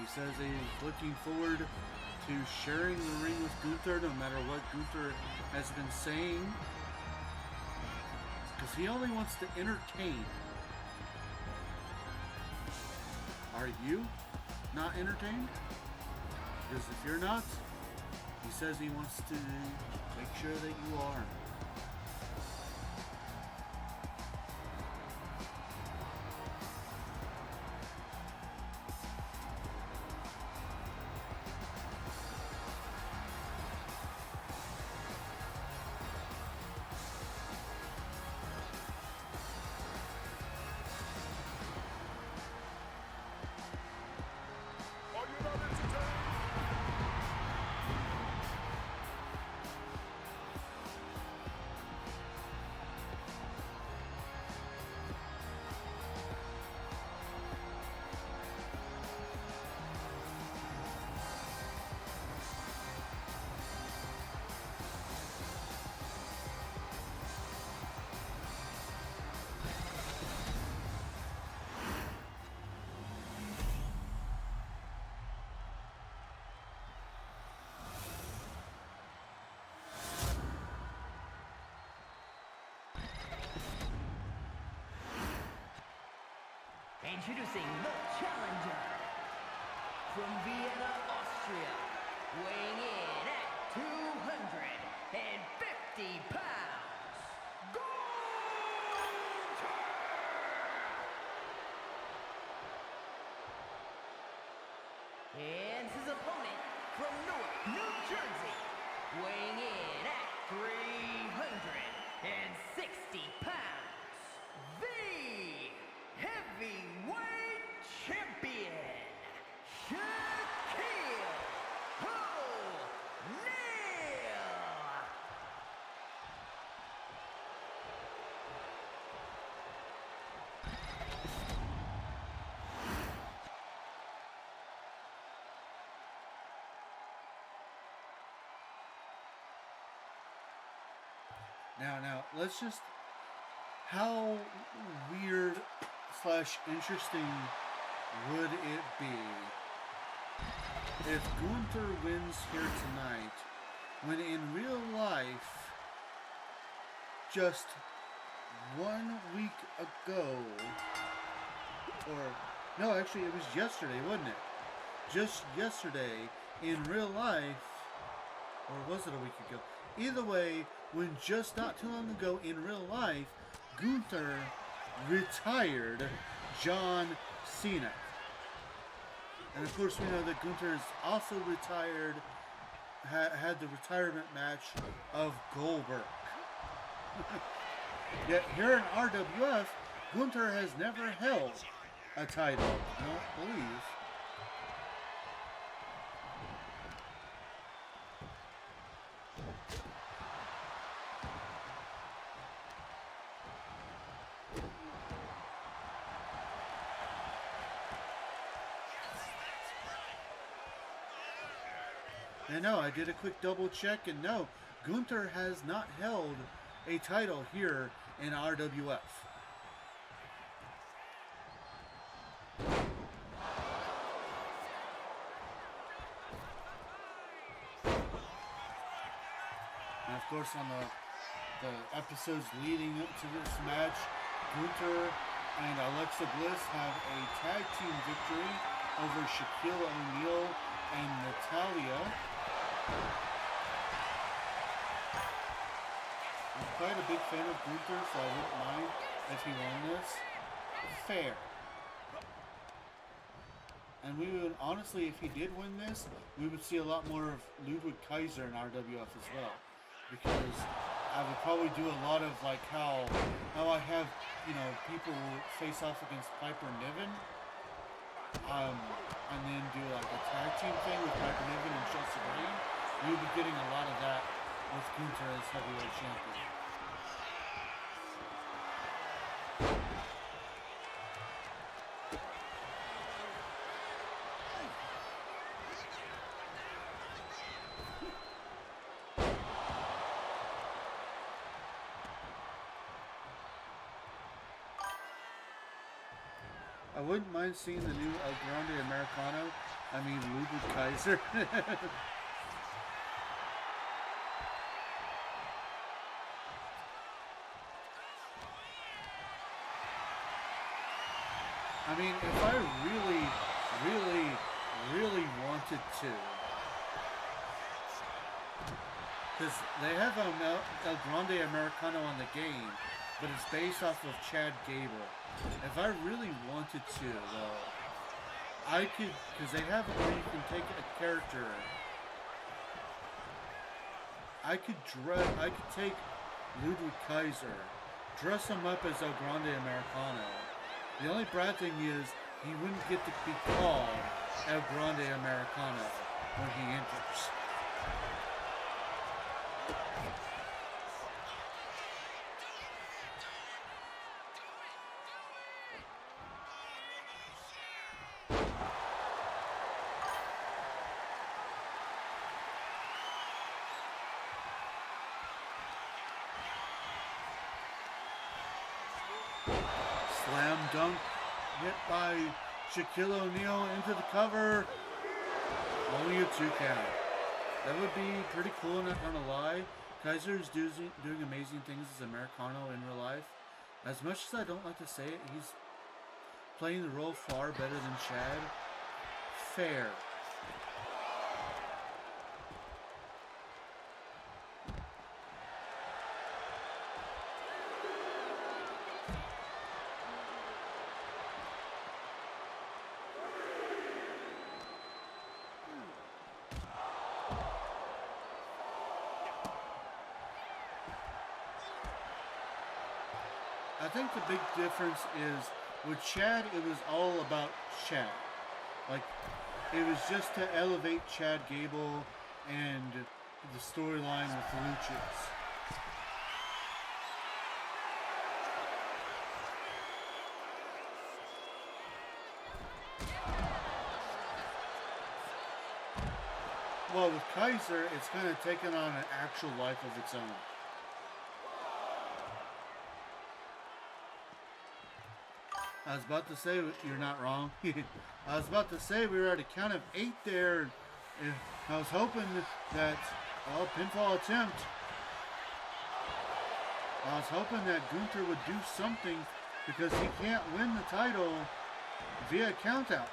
He says he's looking forward to sharing the ring with Gunther no matter what Gunther has been saying. Because he only wants to entertain. Are you not entertained? Because if you're not, he says he wants to make sure that you are. Introducing the challenger from Vienna, Austria, weighing in at 250 pounds, Gunther! And his opponent from Newark, New Jersey, weighing in at 360 pounds, the heavyweight champion, Shaquille O'Neal. Now, let's just. How weird slash interesting would it be if Gunther wins here tonight when in real life, just 1 week ago, or no, actually it was yesterday, wasn't it? Just yesterday, in real life, or was it a week ago? Either way, when just not too long ago in real life, Gunther retired John Cena. And of course we know that Gunther has also retired, had the retirement match of Goldberg. Yet here in RWF, Gunther has never held a title, I don't believe. And no, I did a quick double check, and no, Gunther has not held a title here in RWF. And of course, on the episodes leading up to this match, Gunther and Alexa Bliss have a tag team victory over Shaquille O'Neal and Natalia. I'm quite a big fan of Gunther, so I wouldn't mind if he won this. Fair. And we would, honestly, if he did win this, we would see a lot more of Ludwig Kaiser in RWF as well. Because I would probably do a lot of like how I have, you know, people face off against Piper Niven. And then do like a tag team thing with Piper Niven and Chelsea Green. We would be getting a lot of that with Gunther as heavyweight champion. I wouldn't mind seeing the new El Grande Americano. I mean, Ludwig Kaiser. I mean, if I really wanted to, because they have El Grande Americano on the game, but it's based off of Chad Gable. If I really wanted to, though, I could, because they have it where you can take a character. I could take Ludwig Kaiser, dress him up as El Grande Americano. The only bad thing is he wouldn't get to be called El Grande Americano when he enters. Slam dunk hit by Shaquille O'Neal into the cover. Only a 2 count. That would be pretty cool, not gonna lie. Kaiser is doing amazing things as Americano in real life. As much as I don't like to say it, he's playing the role far better than Chad. Fair. I think the big difference is with Chad, it was all about Chad. Like, it was just to elevate Chad Gable and the storyline with the Luchas. Well, with Kaiser, it's kind of taken on an actual life of its own. I was about to say, you're not wrong. I was about to say we were at a count of 8 there. And I was hoping that, well, pinfall attempt. I was hoping that Gunther would do something because he can't win the title via countout.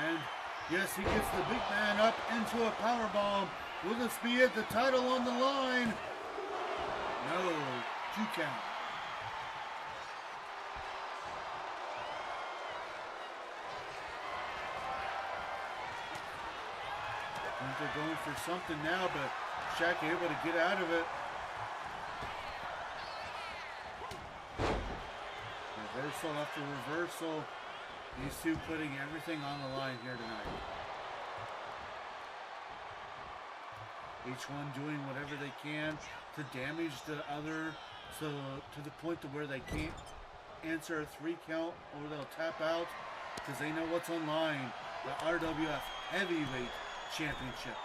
And yes, he gets the big man up into a powerbomb. Will this be it? The title on the line. No, 2 count. Gunther going for something now, but Shaq able to get out of it. Reversal after reversal. These two putting everything on the line here tonight. Each one doing whatever they can to damage the other, so to the point to where they can't answer a 3 count or they'll tap out because they know what's on line. The RWF Heavyweight Championship.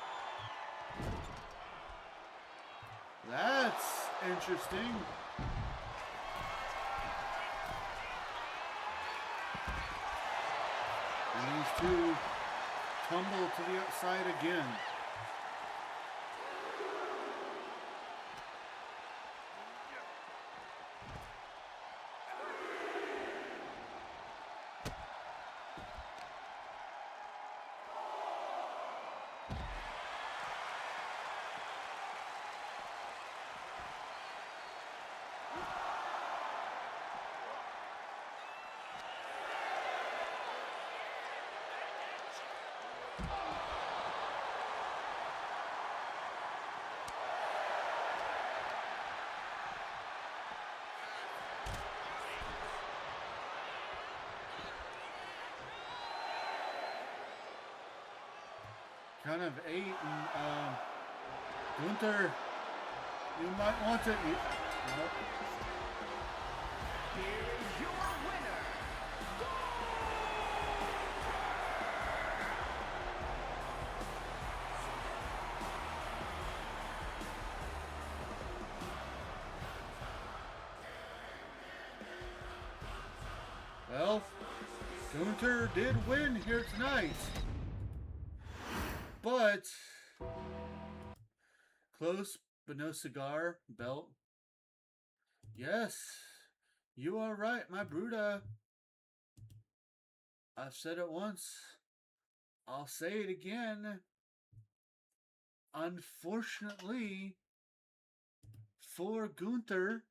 That's interesting. And these two tumble to the outside again. Kind of 8, and Gunther, you might want to. Nope. Here is your winner. Well, Gunther did win here tonight. But close but no cigar belt. Yes, you are right, my Bruda. I've said it once. I'll say it again. Unfortunately, for Gunther,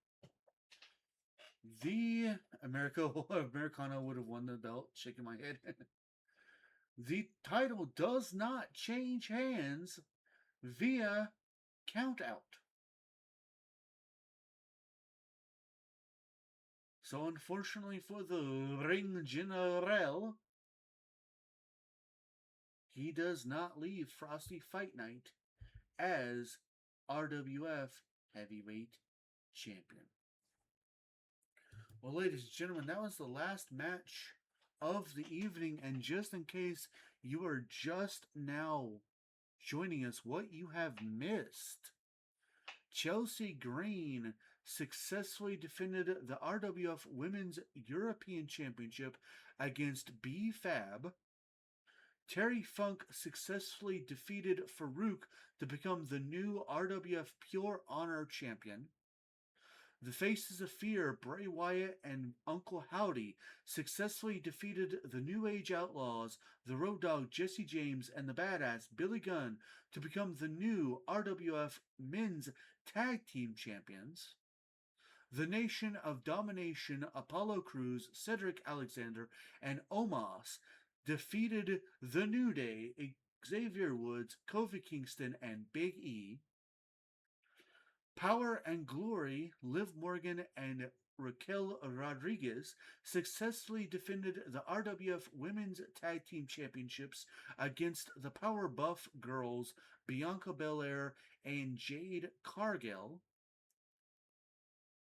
the Americano would have won the belt. Shaking my head. The title does not change hands via countout. So unfortunately for the Ring General, he does not leave Frosty Fight Night as RWF Heavyweight Champion. Well, ladies and gentlemen, that was the last match of the evening. And just in case you are just now joining us, what you have missed, Chelsea Green successfully defended the RWF Women's European Championship against B-Fab. Terry Funk successfully defeated Farouk to become the new RWF Pure Honor Champion. The Faces of Fear, Bray Wyatt and Uncle Howdy successfully defeated the New Age Outlaws, the Road Dogg Jesse James, and the Badass Billy Gunn to become the new RWF Men's Tag Team Champions. The Nation of Domination, Apollo Crews, Cedric Alexander, and Omos defeated The New Day, Xavier Woods, Kofi Kingston, and Big E. Power and Glory, Liv Morgan and Raquel Rodriguez successfully defended the RWF Women's Tag Team Championships against the Power Buff Girls, Bianca Belair and Jade Cargill.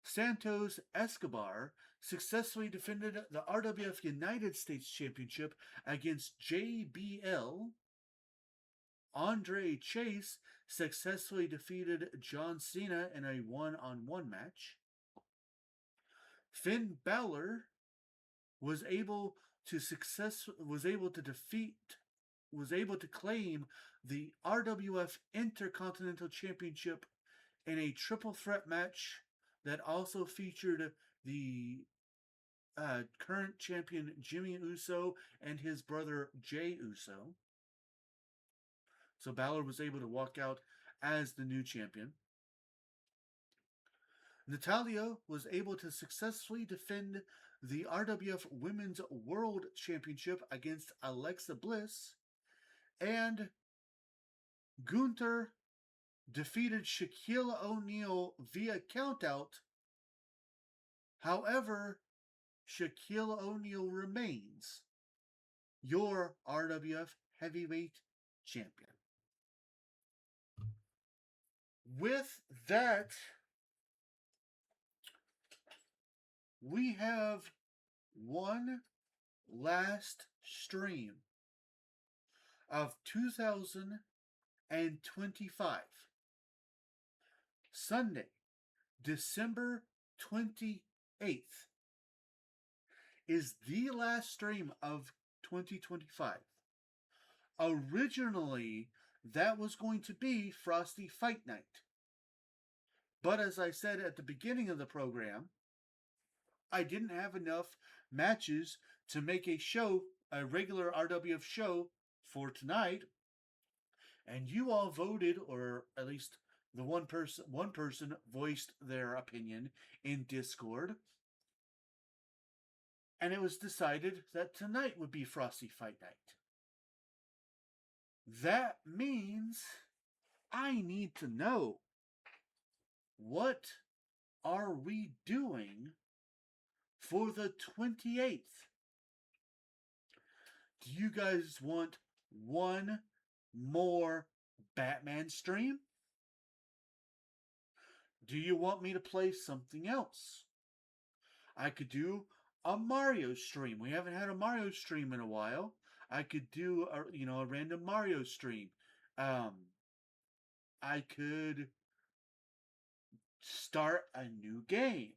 Santos Escobar successfully defended the RWF United States Championship against JBL. Andre Chase successfully defeated John Cena in a one-on-one match. Finn Balor was able to claim the RWF Intercontinental Championship in a triple threat match that also featured the current champion Jimmy Uso and his brother Jay Uso. So Balor was able to walk out as the new champion. Natalya was able to successfully defend the RWF Women's World Championship against Alexa Bliss. And Gunther defeated Shaquille O'Neal via countout. However, Shaquille O'Neal remains your RWF Heavyweight Champion. With that, we have one last stream of 2025. Sunday, December 28th is the last stream of 2025. Originally, that was going to be Frosty Fight Night. But as I said at the beginning of the program, I didn't have enough matches to make a regular RWF show for tonight. And you all voted, or at least the one person voiced their opinion in Discord. And it was decided that tonight would be Frosty Fight Night. That means I need to know, what are we doing for the 28th? Do you guys want one more Batman stream? Do you want me to play something else? I could do a Mario stream. We haven't had a Mario stream in a while. I could do a random Mario stream. I could start a new game.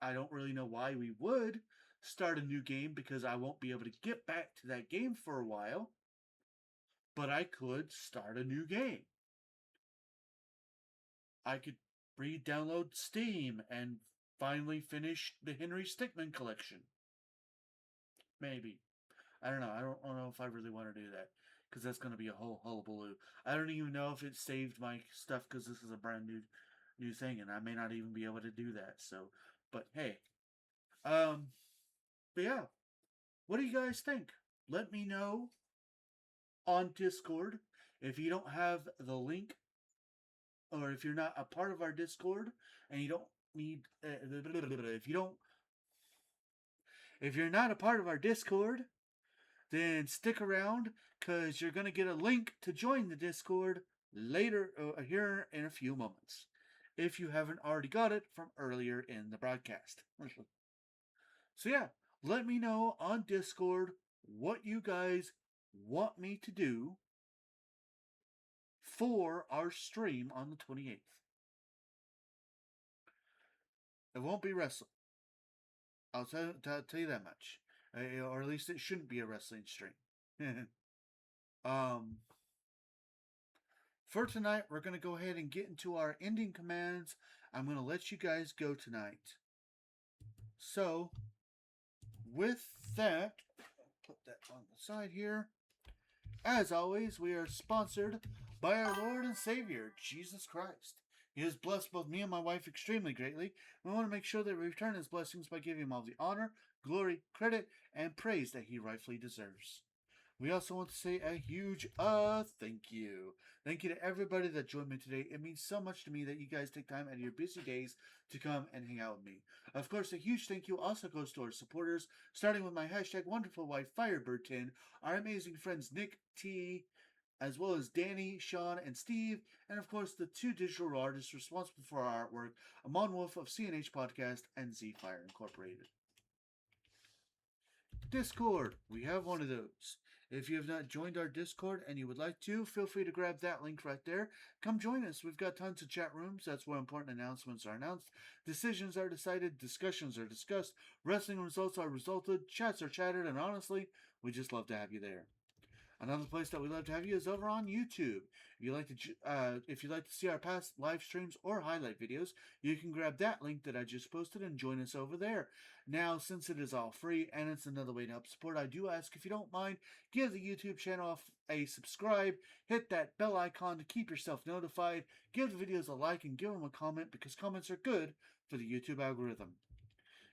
I don't really know why we would start a new game, because I won't be able to get back to that game for a while. But I could start a new game. I could re-download Steam and finally finish the Henry Stickmin collection. Maybe. I don't know. I don't know if I really want to do that, because that's going to be a whole hullabaloo. I don't even know if it saved my stuff, because this is a brand new thing, and I may not even be able to do that. So, but hey. But yeah. What do you guys think? Let me know on Discord. If you don't have the link, or if you're not a part of our Discord and you don't need, if you're not a part of our Discord, then stick around because you're going to get a link to join the Discord later here in a few moments, if you haven't already got it from earlier in the broadcast. So yeah, let me know on Discord what you guys want me to do for our stream on the 28th. It won't be wrestling. I'll tell you that much. Or at least it shouldn't be a wrestling stream. For tonight, we're going to go ahead and get into our ending commands. I'm going to let you guys go tonight. So, with that, put that on the side here. As always, we are sponsored by our Lord and Savior, Jesus Christ. He has blessed both me and my wife extremely greatly. We want to make sure that we return his blessings by giving him all the honor, glory, credit, and praise that he rightfully deserves. We also want to say a huge thank you. Thank you to everybody that joined me today. It means so much to me that you guys take time out of your busy days to come and hang out with me. Of course, a huge thank you also goes to our supporters, starting with my #wonderful wife Firebird10, our amazing friends Nick T, as well as Danny, Sean, and Steve, and of course the 2 digital artists responsible for our artwork, Amon Wolf of CNH Podcast and Z-Fire Incorporated. Discord, we have one of those. If you have not joined our Discord and you would like to, feel free to grab that link right there. Come join us. We've got tons of chat rooms. That's where important announcements are announced. Decisions are decided. Discussions are discussed. Wrestling results are resulted. Chats are chatted. And honestly, we just love to have you there. Another place that we love to have you is over on YouTube. If you'd like to see our past live streams or highlight videos, you can grab that link that I just posted and join us over there. Now, since it is all free and it's another way to help support, I do ask if you don't mind, give the YouTube channel a subscribe, hit that bell icon to keep yourself notified, give the videos a like, and give them a comment because comments are good for the YouTube algorithm.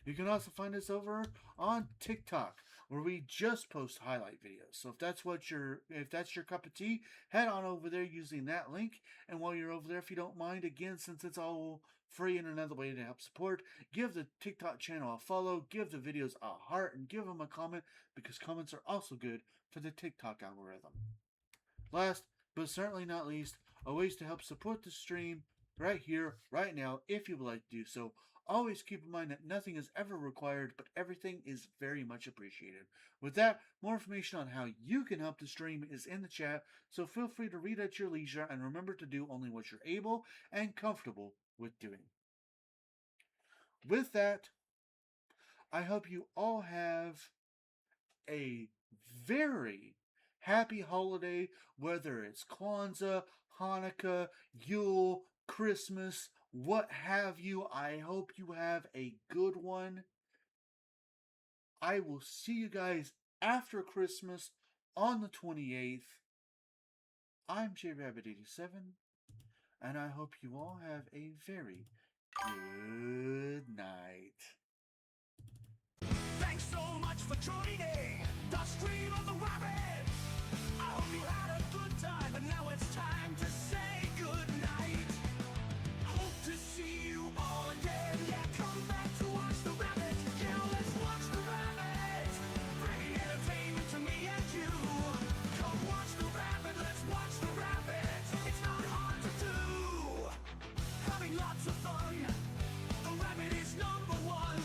You can also find us over on TikTok, where we just post highlight videos. So if that's your cup of tea, head on over there using that link. And while you're over there, if you don't mind, again, since it's all free and another way to help support, give the TikTok channel a follow, give the videos a heart, and give them a comment because comments are also good for the TikTok algorithm. Last, but certainly not least, a ways to help support the stream right here, right now, if you would like to do so. Always keep in mind that nothing is ever required, but everything is very much appreciated. With that, more information on how you can help the stream is in the chat, so feel free to read at your leisure and remember to do only what you're able and comfortable with doing. With that, I hope you all have a very happy holiday, whether it's Kwanzaa, Hanukkah, Yule, Christmas, what have you. I hope you have a good one. I will see you guys after Christmas on the 28th. I'm JRabbit87, and I hope you all have a very good night. Thanks so much for joining the Stream of the Rabbit. I hope you had a good time, but now it's time to say good night. Hope to see you all again. Yeah, come back to watch the Rabbit. Yeah, let's watch the Rabbit. Bringing entertainment to me and you. Come watch the Rabbit. Let's watch the Rabbit. It's not hard to do. Having lots of fun. The Rabbit is number one.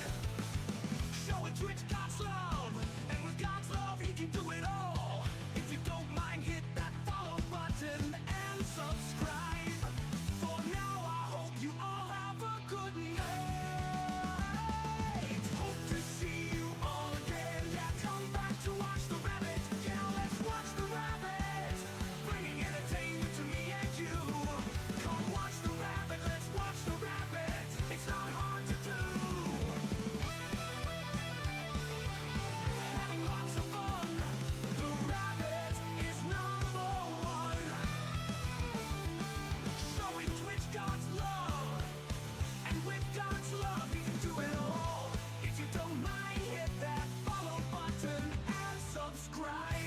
Showing Twitch God's love, and with God's love he can do it all. If you don't mind, hit that follow button and subscribe. For now, I hope you all have a good night. Hope to see you all again. Yeah, come back to watch the Rabbit. Yeah, let's watch the Rabbit. Bringing entertainment to me and you. Come watch the Rabbit. Let's watch the Rabbit. It's not hard to do. Having lots of fun. The Rabbit is number one. Showing Twitch God's love, and with God's love he can do it all. If you don't mind, hit that follow button and subscribe.